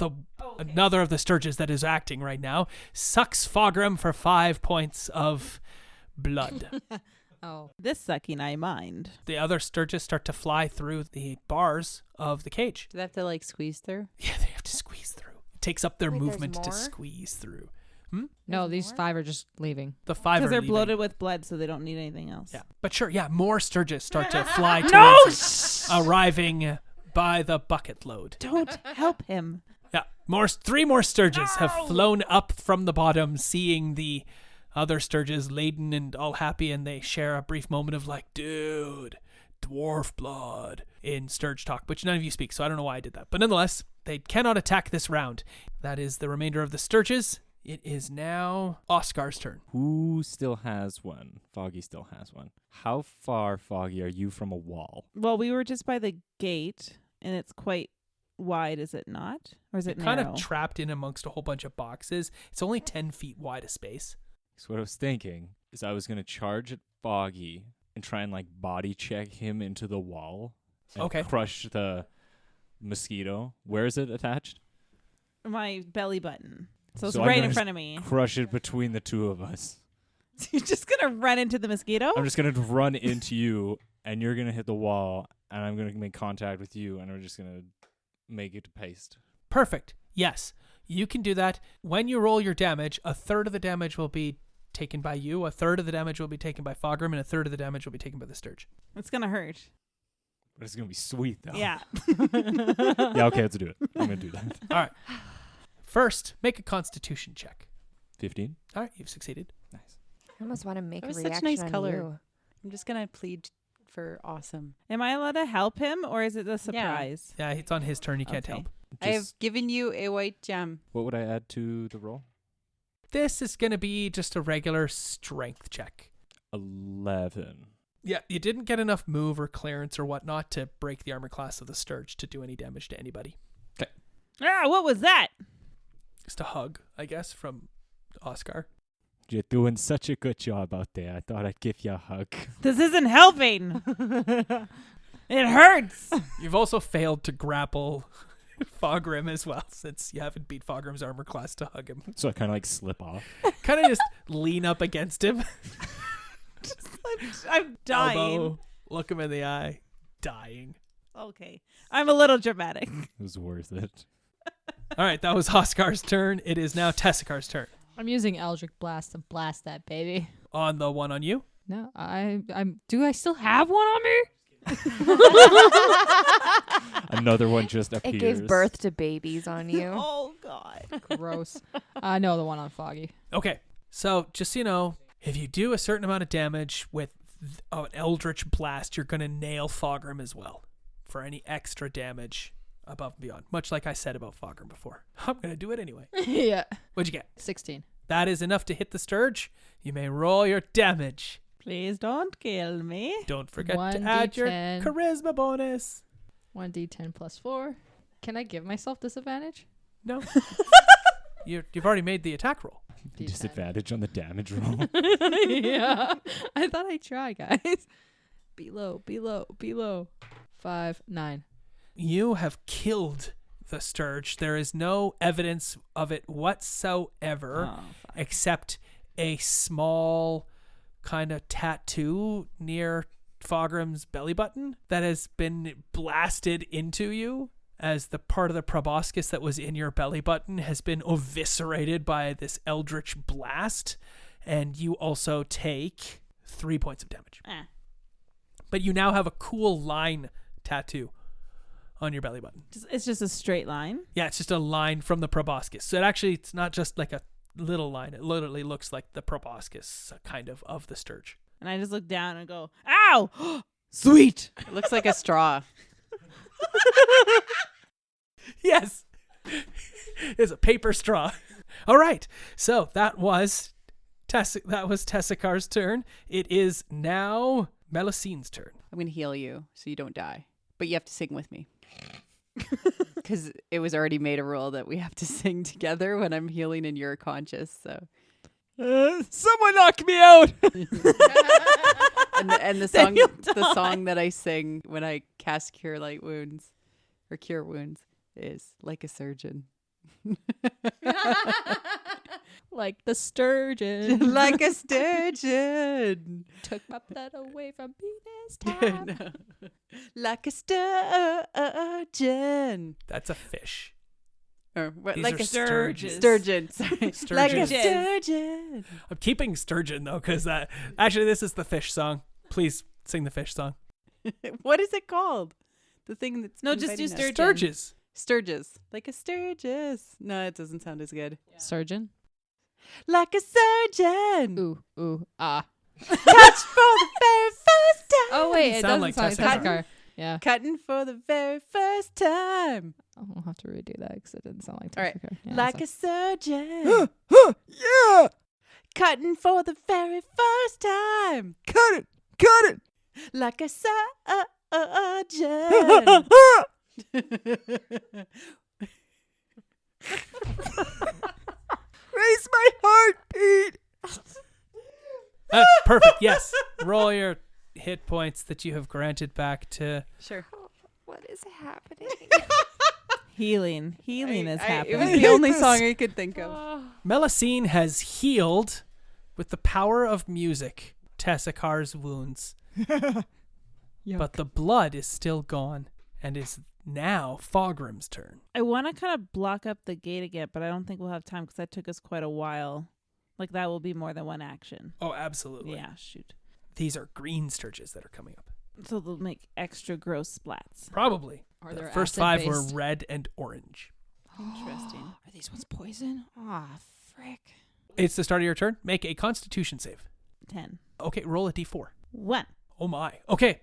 Speaker 2: another of the Sturges that is acting right now sucks Fogrim for 5 points of blood.
Speaker 8: Oh.
Speaker 5: This sucking I mind.
Speaker 2: The other Sturges start to fly through the bars of the cage.
Speaker 9: Do they have to like squeeze through?
Speaker 2: Yeah, they have to squeeze through. It takes up their
Speaker 7: Wait, there's
Speaker 2: movement to
Speaker 7: more?
Speaker 2: squeeze through.
Speaker 8: No, these 5 are just leaving.
Speaker 2: The 5
Speaker 5: Because
Speaker 2: are
Speaker 5: they're
Speaker 2: leaving.
Speaker 5: bloated with blood, so they don't need anything else.
Speaker 2: Yeah, but sure, yeah, more Sturges start to fly towards you, arriving by the bucket load.
Speaker 5: Don't help him.
Speaker 2: Yeah, 3 more Sturges have flown up from the bottom, seeing the other Sturges laden and all happy, and they share a brief moment of like, dude, dwarf blood in Sturge talk, which none of you speak, so I don't know why I did that. But nonetheless, they cannot attack this round. That is the remainder of the Sturges. It is now Oscar's turn.
Speaker 6: Who still has one? Foggy still has one. How far, Foggy, are you from a wall?
Speaker 5: Well, we were just by the gate, and it's quite wide, is it not? Or is it
Speaker 2: kind
Speaker 5: narrow?
Speaker 2: of trapped in amongst a whole bunch of boxes. It's only 10 feet wide a space.
Speaker 6: So what I was thinking is I was going to charge at Foggy and try and like body check him into the wall and
Speaker 2: Okay.
Speaker 6: crush the mosquito. Where is it attached?
Speaker 5: My belly button. So it's
Speaker 6: So I'm
Speaker 5: right in
Speaker 6: gonna
Speaker 5: front of me.
Speaker 6: Crush it between the two of us.
Speaker 5: So you're just going to run into the mosquito?
Speaker 6: I'm just going to run into you, and you're going to hit the wall, and I'm going to make contact with you, and we're just going to make it to paste.
Speaker 2: Perfect. Yes, you can do that. When you roll your damage, a third of the damage will be taken by you, a third of the damage will be taken by Fogrim, and a third of the damage will be taken by the Sturge.
Speaker 5: It's going to hurt.
Speaker 6: But it's going to be sweet, though.
Speaker 5: Yeah.
Speaker 6: Yeah, okay, let's do it. I'm going to do that.
Speaker 2: All right. First, make a Constitution check.
Speaker 6: 15.
Speaker 2: All right, you've succeeded.
Speaker 6: Nice.
Speaker 7: I almost want to make
Speaker 9: That
Speaker 7: a
Speaker 9: was
Speaker 7: reaction
Speaker 9: such a nice
Speaker 7: on
Speaker 9: color.
Speaker 7: you.
Speaker 9: I'm just gonna plead for awesome.
Speaker 5: Am I allowed to help him, or is it a surprise?
Speaker 2: Yeah, it's on his turn. He can't
Speaker 5: Okay.
Speaker 2: help.
Speaker 9: I have given you a white gem.
Speaker 6: What would I add to the roll?
Speaker 2: This is going to be just a regular strength check.
Speaker 6: 11.
Speaker 2: Yeah, you didn't get enough move or clearance or whatnot to break the armor class of the Sturge to do any damage to anybody.
Speaker 5: Ah, what was that?
Speaker 2: Just a hug, I guess, from Oscar.
Speaker 6: You're doing such a good job out there. I thought I'd give you a hug.
Speaker 5: This isn't helping. It hurts.
Speaker 2: You've also failed to grapple Fogrim as well, since you haven't beat Fogrim's armor class to hug him.
Speaker 6: So I kind of like slip off.
Speaker 2: Kind of just lean up against him.
Speaker 5: I'm dying.
Speaker 2: Elbow, look him in the eye, dying.
Speaker 5: Okay. I'm a little dramatic.
Speaker 6: It was worth it.
Speaker 2: All right, that was Oscar's turn. It is now Tessakar's turn.
Speaker 8: I'm using Eldritch Blast to blast that baby.
Speaker 2: On the one on you.
Speaker 8: No, I'm. Do I still have one on me?
Speaker 6: Another one just appears.
Speaker 10: It gave birth to babies on you.
Speaker 5: Oh, God.
Speaker 8: Gross. No, the one on Foggy.
Speaker 2: Okay, so just so you know, if you do a certain amount of damage with an Eldritch Blast, you're going to nail Fogrim as well. For any extra damage, above and beyond, much like I said about Fogrim before. I'm going to do it anyway.
Speaker 8: Yeah.
Speaker 2: What'd you get?
Speaker 8: 16.
Speaker 2: That is enough to hit the Sturge. You may roll your damage.
Speaker 5: Please don't kill me.
Speaker 2: Don't forget to add your
Speaker 8: 1d10.
Speaker 2: charisma bonus.
Speaker 8: 1d10 plus 4. Can I give myself disadvantage?
Speaker 2: No. You've already made the attack roll.
Speaker 8: D10.
Speaker 6: Disadvantage on the damage roll.
Speaker 8: Yeah. I thought I'd try, guys. Below. 5, 9.
Speaker 2: You have killed the Sturge. There is no evidence of it whatsoever, except a small kind of tattoo near Fogrim's belly button that has been blasted into you, as the part of the proboscis that was in your belly button has been eviscerated by this eldritch blast, and you also take 3 points of damage. But you now have a cool line tattoo on your belly button.
Speaker 5: It's just a straight line.
Speaker 2: Yeah, it's just a line from the proboscis. So it's not just like a little line. It literally looks like the proboscis kind of the Sturge.
Speaker 5: And I just look down and go, ow! Sweet!
Speaker 9: It looks like a straw.
Speaker 2: Yes. It's a paper straw. All right. So that was Tessicar's turn. It is now Melicine's turn.
Speaker 9: I'm going to heal you so you don't die. But you have to sing with me. Because it was already made a rule that we have to sing together when I'm healing and you're conscious. So
Speaker 5: Someone knock me out!
Speaker 9: and the song that I sing when I cast Cure Light Wounds or Cure Wounds is Like a Surgeon.
Speaker 8: Like the sturgeon.
Speaker 9: Like a sturgeon.
Speaker 8: Took my blood away from me this time.
Speaker 9: No. Like a sturgeon.
Speaker 2: That's a fish.
Speaker 9: Or what,
Speaker 2: These
Speaker 9: like
Speaker 2: are
Speaker 9: a
Speaker 2: sturges.
Speaker 9: Sturgeon. Sorry. Like a
Speaker 2: Sturges.
Speaker 9: sturgeon.
Speaker 2: I'm keeping sturgeon though, because actually this is the fish song. Please sing the fish song.
Speaker 9: What is it called? The thing that's
Speaker 5: No, just do
Speaker 9: inviting us.
Speaker 5: sturgeon.
Speaker 2: Sturges.
Speaker 9: Sturges. Like a Sturgis. No, it doesn't sound as good.
Speaker 8: Surgeon.
Speaker 9: Like a surgeon.
Speaker 8: Ooh, ah.
Speaker 9: Touch for the very first time.
Speaker 8: Oh, wait. It
Speaker 2: Sound
Speaker 8: doesn't
Speaker 2: like
Speaker 8: sound
Speaker 2: Tessicar.
Speaker 8: Tessicar. Yeah.
Speaker 9: Cutting for the very first time.
Speaker 8: I'll have to redo that because it didn't sound like
Speaker 9: All right.
Speaker 8: Tessicar. Yeah,
Speaker 9: Like a
Speaker 8: so-
Speaker 9: surgeon.
Speaker 1: Yeah!
Speaker 9: Cutting for the very first time.
Speaker 1: Cut it!
Speaker 9: Like a surgeon.
Speaker 1: Raise my heartbeat!
Speaker 2: Perfect. Yes. Roll your hit points that you have granted back to.
Speaker 9: Sure.
Speaker 7: What is happening?
Speaker 5: Healing is happening.
Speaker 9: It was the only song I could think of.
Speaker 2: Melusine has healed with the power of music Tessicar's wounds. But the blood is still gone and is now Fogrim's turn.
Speaker 5: I want to kind of block up the gate again, but I don't think we'll have time because that took us quite a while. Like, that will be more than one action.
Speaker 2: Oh, absolutely.
Speaker 5: Yeah, shoot.
Speaker 2: These are green sturges that are coming up.
Speaker 5: So they'll make extra gross splats.
Speaker 2: Probably.
Speaker 8: Are
Speaker 2: The
Speaker 8: there
Speaker 2: first 5 were
Speaker 8: acid-based?
Speaker 2: red and orange.
Speaker 5: Interesting.
Speaker 8: Are these ones poison? Ah, frick.
Speaker 2: It's the start of your turn. Make a constitution save.
Speaker 5: 10.
Speaker 2: Okay, roll a d4.
Speaker 5: 1.
Speaker 2: Oh my. Okay.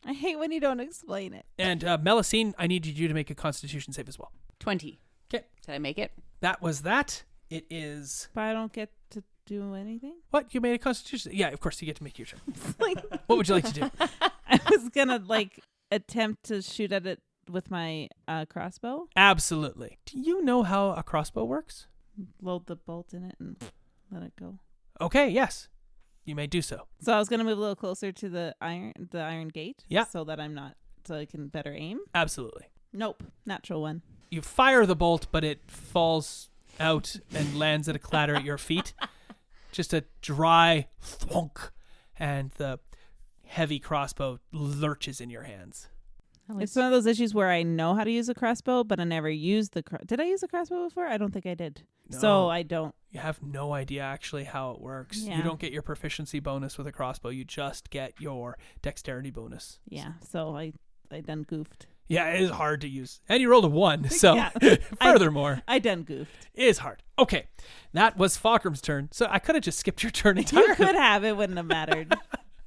Speaker 5: I hate when you don't explain it.
Speaker 2: And Melusine, I need you to make a constitution save as well.
Speaker 9: 20.
Speaker 2: 'Kay.
Speaker 9: Did I make it?
Speaker 2: That was that. It is...
Speaker 5: But I don't get to do anything?
Speaker 2: What? You made a constitution? Yeah, of course you get to make your turn.
Speaker 5: Like,
Speaker 2: What would you like to do?
Speaker 5: I was going to, attempt to shoot at it with my crossbow.
Speaker 2: Absolutely. Do you know how a crossbow works?
Speaker 5: Load the bolt in it and let it go.
Speaker 2: Okay, yes. You may do so.
Speaker 5: So I was going to move a little closer to the iron gate.
Speaker 2: Yeah.
Speaker 5: So that so I can better aim.
Speaker 2: Absolutely.
Speaker 5: Nope. Natural one.
Speaker 2: You fire the bolt, but it falls out and lands at a clatter at your feet. Just a dry thwonk, and the heavy crossbow lurches in your hands.
Speaker 5: It's one of those issues where I know how to use a crossbow, but I never used the Did I use a crossbow before? I don't think I did.
Speaker 2: No.
Speaker 5: So I don't.
Speaker 2: You have no idea actually how it works.
Speaker 5: Yeah.
Speaker 2: You don't get your proficiency bonus with a crossbow. You just get your dexterity bonus.
Speaker 5: Yeah. So I done goofed.
Speaker 2: Yeah, it is hard to use. And you rolled a 1, so
Speaker 5: Yeah.
Speaker 2: furthermore,
Speaker 5: I done goofed.
Speaker 2: it is hard. Okay, that was Fogrim's turn. So I could have just skipped your turn entirely.
Speaker 5: You could have. It wouldn't have mattered.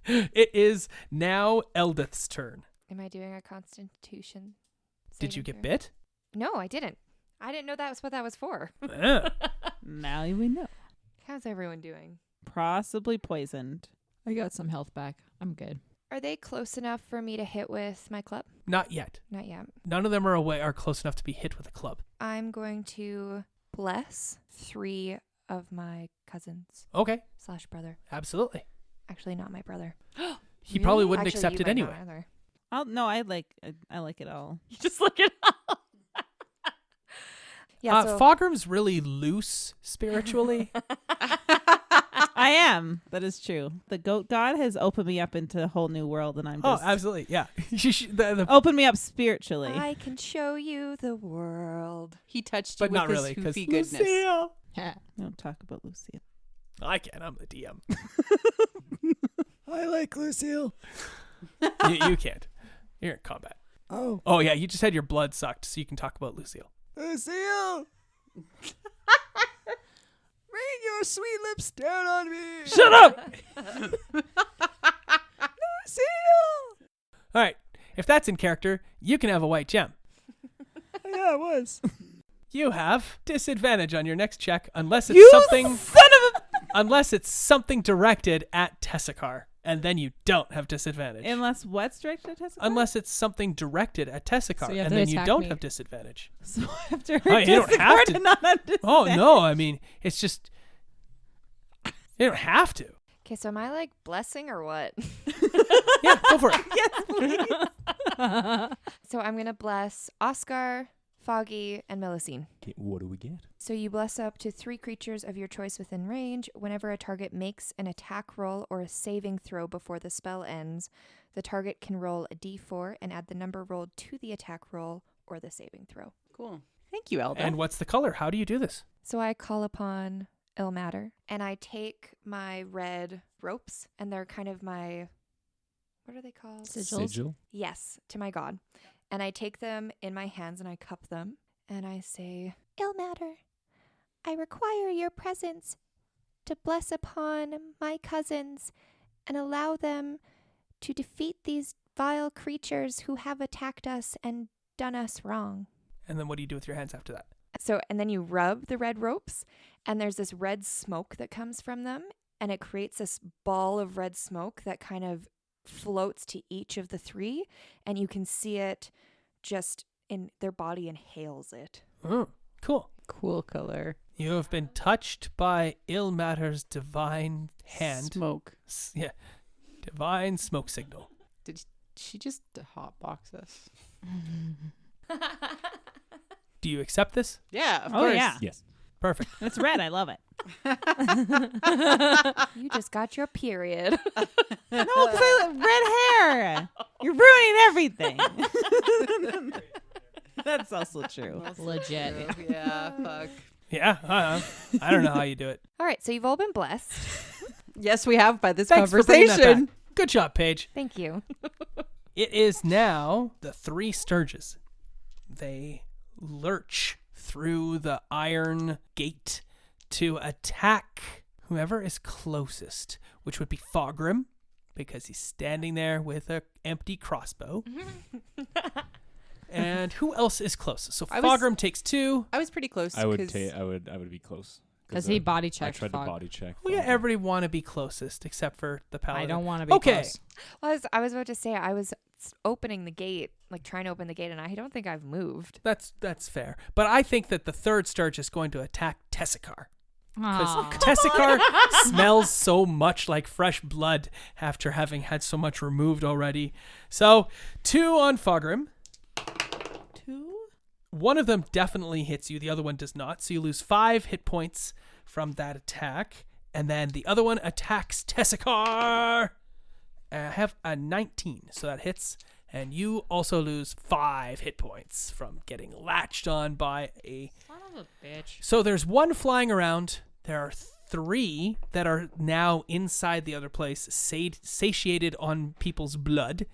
Speaker 2: It is now Eldith's turn.
Speaker 7: Am I doing a constitution
Speaker 2: Did you get
Speaker 7: throw.
Speaker 2: bit?
Speaker 7: No, I didn't. I didn't know that was what that was for.
Speaker 5: Now we know.
Speaker 7: How's everyone doing?
Speaker 5: Possibly poisoned.
Speaker 8: I got some health back. I'm good.
Speaker 7: Are they close enough for me to hit with my club?
Speaker 2: Not yet.
Speaker 7: Not yet.
Speaker 2: None of them are close enough to be hit with a club.
Speaker 7: I'm going to bless 3 of my cousins
Speaker 2: Okay,
Speaker 7: / brother.
Speaker 2: absolutely.
Speaker 7: Actually, not my brother.
Speaker 2: He probably wouldn't
Speaker 7: Actually,
Speaker 2: accept
Speaker 7: you
Speaker 2: it
Speaker 7: might
Speaker 2: anyway.
Speaker 7: not either.
Speaker 5: I like it all.
Speaker 10: You just look it up.
Speaker 7: Yeah, so
Speaker 2: Fogrim's really loose spiritually.
Speaker 5: I am. That is true. The goat god has opened me up into a whole new world, and I'm just
Speaker 2: Absolutely, yeah.
Speaker 5: opened me up spiritually.
Speaker 7: I can show you the world.
Speaker 9: He touched you
Speaker 2: But
Speaker 9: with
Speaker 2: not
Speaker 9: his
Speaker 2: really, because
Speaker 9: hoofy goodness.
Speaker 2: Lucille.
Speaker 5: Don't talk about Lucia.
Speaker 2: I can. I'm the DM.
Speaker 1: I like Lucille.
Speaker 2: you can't. You're in combat.
Speaker 1: Oh,
Speaker 2: Oh yeah, you just had your blood sucked, so you can talk about Lucille.
Speaker 1: Lucille! Bring your sweet lips down on me!
Speaker 5: Shut up!
Speaker 1: Lucille!
Speaker 2: All right, if that's in character, you can have a white gem.
Speaker 1: Yeah, it was.
Speaker 2: You have disadvantage on your next check unless it's
Speaker 5: You
Speaker 2: something
Speaker 5: son of a...
Speaker 2: unless it's something directed at Tessakar, and then you don't have disadvantage.
Speaker 5: Unless what's directed at Tessica?
Speaker 2: Unless it's something directed at Tessakar,
Speaker 8: So you have
Speaker 2: and
Speaker 8: to
Speaker 2: then you
Speaker 8: attack
Speaker 2: don't
Speaker 8: me.
Speaker 2: have disadvantage.
Speaker 5: So after
Speaker 2: Oh, you don't have to-
Speaker 5: not have
Speaker 2: Oh
Speaker 5: disadvantage.
Speaker 2: no, I mean it's just you don't have to.
Speaker 7: Okay, so am I like blessing or what?
Speaker 2: Yeah, go for it.
Speaker 5: Yes, please.
Speaker 7: So I'm going to bless Oscar, Foggy, and Melusine.
Speaker 6: Okay, what do we get?
Speaker 7: So you bless up to 3 creatures of your choice within range. Whenever a target makes an attack roll or a saving throw before the spell ends, the target can roll a d4 and add the number rolled to the attack roll or the saving throw.
Speaker 9: Cool. Thank you, Elda.
Speaker 2: And what's the color? How do you do this?
Speaker 7: So I call upon Ilmater, and I take my red ropes, and they're kind of my, what are they called?
Speaker 8: Sigils?
Speaker 6: Sigil?
Speaker 7: Yes, to my god. And I take them in my hands and I cup them, and I say, Ilmater, I require your presence to bless upon my cousins and allow them to defeat these vile creatures who have attacked us and done us wrong.
Speaker 2: And then what do you do with your hands after that?
Speaker 7: So, and then you rub the red ropes, and there's this red smoke that comes from them, and it creates this ball of red smoke that kind of floats to each of the 3, and you can see it just in their body inhales it.
Speaker 2: Oh, cool.
Speaker 9: Cool color.
Speaker 2: You have been touched by Ilmater's divine hand.
Speaker 9: Smoke.
Speaker 2: Yeah, divine smoke signal.
Speaker 9: Did she just hotbox us?
Speaker 2: Do you accept this?
Speaker 9: Yeah, of
Speaker 5: Oh,
Speaker 9: course.
Speaker 5: yeah.
Speaker 6: Yes.
Speaker 2: Perfect.
Speaker 5: It's red. I love it.
Speaker 7: You just got your period.
Speaker 5: No, because I red hair. You're ruining everything. That's also true.
Speaker 8: Legit.
Speaker 9: Yeah, fuck.
Speaker 2: Yeah, I don't know how you do it.
Speaker 7: All right, so you've all been blessed.
Speaker 9: Yes, we have by this
Speaker 2: Thanks for bringing that
Speaker 9: conversation.
Speaker 2: back. Good job, Paige.
Speaker 7: Thank you.
Speaker 2: It is now the 3 Sturges. They lurch through the iron gate to attack whoever is closest, which would be Fogrim, because he's standing there with an empty crossbow. And who else is closest? So Fogrim takes 2.
Speaker 9: I was pretty close.
Speaker 6: I would
Speaker 9: 'cause
Speaker 6: I would be close.
Speaker 8: Because he body
Speaker 6: I
Speaker 8: checked
Speaker 6: tried
Speaker 8: Fog.
Speaker 6: to body check.
Speaker 2: Well, yeah,
Speaker 6: Fogrim.
Speaker 2: everybody want to be closest except for the paladin.
Speaker 8: I don't want to be
Speaker 2: Okay.
Speaker 8: close.
Speaker 7: Well, I was about to say, I was opening the gate, like trying to open the gate, and I don't think I've moved.
Speaker 2: That's fair. But I think that the 3rd Sturge is going to attack Tessakar. Because
Speaker 8: Aw.
Speaker 2: Tessakar smells so much like fresh blood after having had so much removed already. So 2 on Fogrim.
Speaker 5: 2?
Speaker 2: One of them definitely hits you. The other one does not. So you lose 5 hit points from that attack. And then the other one attacks Tessakar. I have a 19. So that hits. And you also lose 5 hit points from getting latched on by a...
Speaker 8: Son of a bitch.
Speaker 2: So there's 1 flying around. There are 3 that are now inside the other place, satiated on people's blood,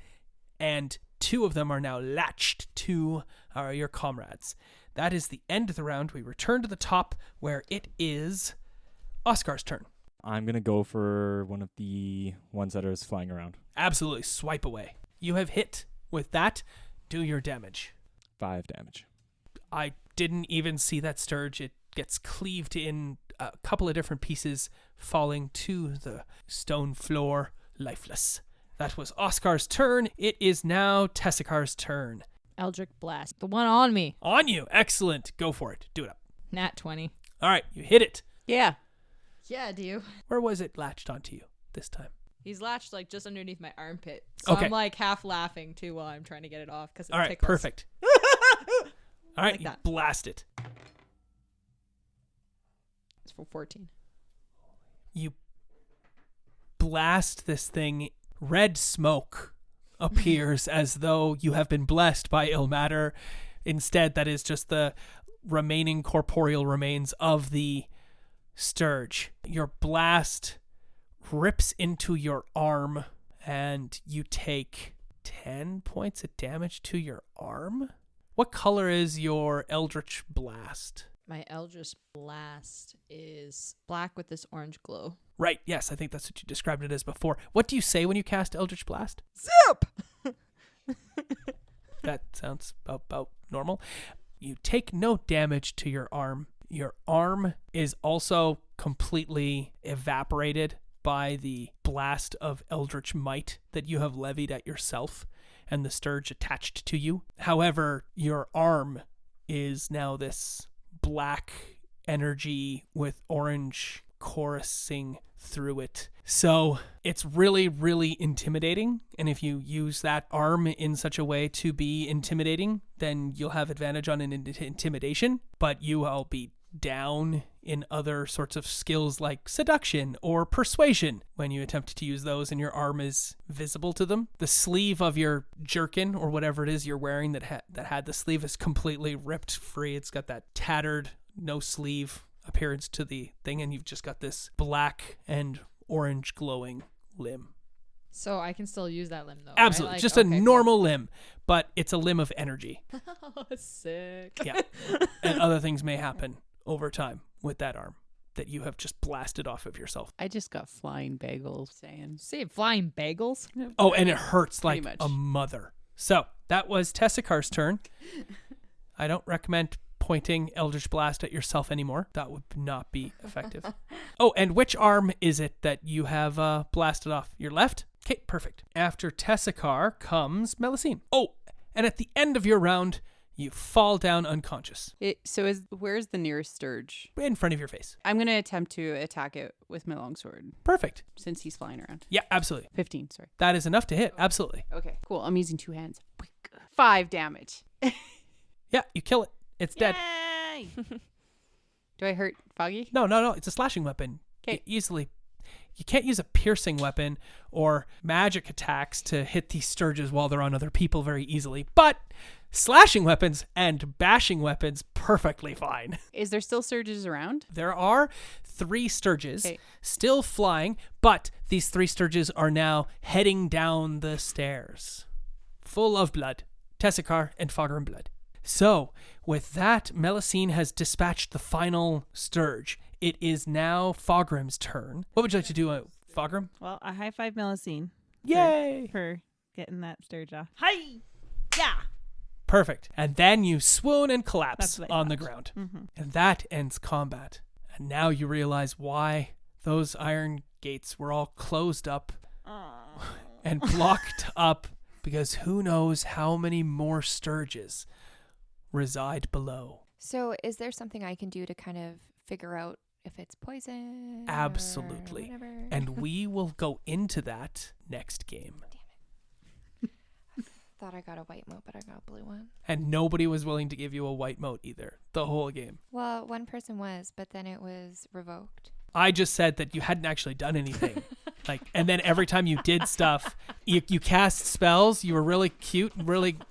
Speaker 2: and 2 of them are now latched to your comrades. That is the end of the round. We return to the top, where it is Oscar's turn.
Speaker 6: I'm gonna go for one of the ones that is flying around.
Speaker 2: Absolutely, swipe away. You have hit with that. Do your damage.
Speaker 6: 5 damage.
Speaker 2: I didn't even see that Sturge. It gets cleaved in a couple of different pieces, falling to the stone floor, lifeless. That was Oscar's turn. It is now Tessicar's turn.
Speaker 8: Eldritch Blast. The one on me.
Speaker 2: On you. Excellent. Go for it. Do it up.
Speaker 8: Nat 20.
Speaker 2: All right. You hit it.
Speaker 9: Yeah.
Speaker 8: Yeah, do you?
Speaker 2: Where was it latched onto you this time?
Speaker 8: He's latched like just underneath my armpit. So
Speaker 2: Okay.
Speaker 8: I'm like half laughing too while I'm trying to get it off because it
Speaker 2: All right.
Speaker 8: tickles.
Speaker 2: Perfect. All right.
Speaker 8: Like
Speaker 2: you
Speaker 8: that.
Speaker 2: blast it.
Speaker 8: It's for 14.
Speaker 2: You blast this thing. Red smoke appears as though you have been blessed by ill matter. Instead, that is just the remaining corporeal remains of the Sturge. Your blast rips into your arm, and you take 10 points of damage to your arm. What color is your Eldritch Blast?
Speaker 8: My Eldritch Blast is black with this orange glow.
Speaker 2: Right, yes, I think that's what you described it as before. What do you say when you cast Eldritch Blast?
Speaker 8: Zip!
Speaker 2: That sounds about normal. You take no damage to your arm. Your arm is also completely evaporated by the blast of Eldritch Might that you have levied at yourself and the Sturge attached to you. However, your arm is now this black energy with orange chorusing through it. So it's really, really intimidating. And if you use that arm in such a way to be intimidating, then you'll have advantage on an intimidation, but you will be down in other sorts of skills like seduction or persuasion when you attempt to use those and your arm is visible to them. The sleeve of your jerkin or whatever it is you're wearing that had the sleeve is completely ripped free. It's got that tattered, no sleeve appearance to the thing, and you've just got this black and orange glowing limb.
Speaker 8: So I can still use that limb though.
Speaker 2: Absolutely.
Speaker 8: Right? Like,
Speaker 2: just
Speaker 8: okay,
Speaker 2: a normal limb, but it's a limb of energy.
Speaker 8: Cool. Sick.
Speaker 2: Yeah. And other things may happen over time with that arm that you have just blasted off of yourself.
Speaker 9: I just got flying bagels saying.
Speaker 8: See, flying bagels?
Speaker 2: Oh, and it hurts
Speaker 9: Pretty
Speaker 2: like
Speaker 9: much.
Speaker 2: a mother. So that was Tessicar's turn. I don't recommend pointing Eldritch Blast at yourself anymore. That would not be effective. Oh, and which arm is it that you have blasted off? Your left? Okay, perfect. After Tessicar comes Melusine. Oh, and at the end of your round, you fall down unconscious
Speaker 9: Where's the nearest Sturge?
Speaker 2: in front of your face.
Speaker 9: I'm going to attempt to attack it with my longsword
Speaker 2: Perfect.
Speaker 9: since he's flying around.
Speaker 2: Yeah, absolutely.
Speaker 9: 15, sorry.
Speaker 2: That is enough to hit. Absolutely.
Speaker 9: Okay, cool. I'm using 2 hands. 5 damage.
Speaker 2: Yeah, you kill it. It's dead.
Speaker 5: Yay!
Speaker 9: Do I hurt Foggy?
Speaker 2: No. It's a slashing weapon.
Speaker 9: 'Kay.
Speaker 2: You can't use a piercing weapon or magic attacks to hit these Sturges while they're on other people very easily. But slashing weapons and bashing weapons, perfectly fine.
Speaker 9: Is there still Sturges around?
Speaker 2: There are 3 Sturges
Speaker 9: 'Kay.
Speaker 2: still flying, but these 3 Sturges are now heading down the stairs, full of blood, Tessicar and Foghorn blood. So, with that, Melusine has dispatched the final Sturge. It is now Fogrim's turn. What would you like to do, Fogrim?
Speaker 5: Well, I high five Melusine.
Speaker 2: Yay!
Speaker 5: For getting that Sturge off. Hi! Yeah!
Speaker 2: Perfect. And then you swoon and collapse
Speaker 5: That's what I
Speaker 2: on the
Speaker 5: thought.
Speaker 2: ground.
Speaker 5: Mm-hmm.
Speaker 2: And that ends combat. And now you realize why those iron gates were all closed up and blocked up, because who knows how many more Sturges reside below.
Speaker 7: So is there something I can do to kind of figure out if it's poison?
Speaker 2: Absolutely.
Speaker 7: Or whatever?
Speaker 2: And we will go into that next game.
Speaker 7: Thought I got a white mote, but I got a blue one.
Speaker 2: And nobody was willing to give you a white mote either, the whole game.
Speaker 7: Well, one person was, but then it was revoked.
Speaker 2: I just said that you hadn't actually done anything. And then every time you did stuff, you cast spells. You were really cute.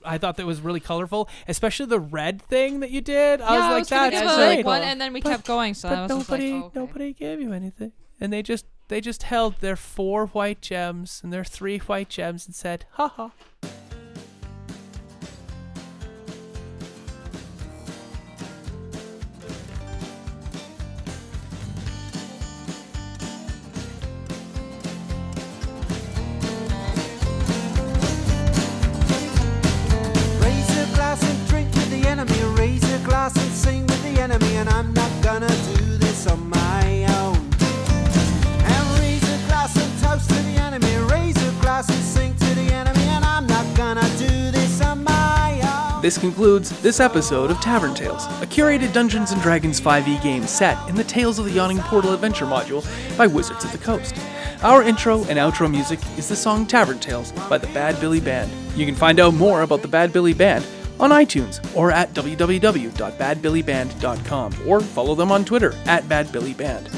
Speaker 2: I thought that was really colorful, especially the red thing that you did. I was like,
Speaker 8: gonna
Speaker 2: that's
Speaker 8: give
Speaker 2: great.
Speaker 8: like one, and then we kept going. So I
Speaker 2: But
Speaker 8: was just like,
Speaker 2: nobody,
Speaker 8: oh, okay.
Speaker 2: nobody gave you anything, and they just held their 4 white gems and their 3 white gems and said, "Ha ha."
Speaker 4: Raise a glass and drink with
Speaker 3: This concludes this episode of Tavern Tales, a curated Dungeons & Dragons 5e game set in the Tales of the Yawning Portal adventure module by Wizards of the Coast. Our intro and outro music is the song Tavern Tales by the Bad Billy Band. You can find out more about the Bad Billy Band on iTunes or at www.badbillyband.com, or follow them on Twitter at badbillyband.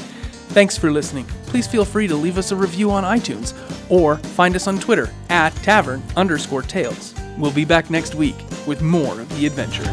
Speaker 3: Thanks for listening. Please feel free to leave us a review on iTunes or find us on Twitter at tavern_tales. We'll be back next week with more of the adventure.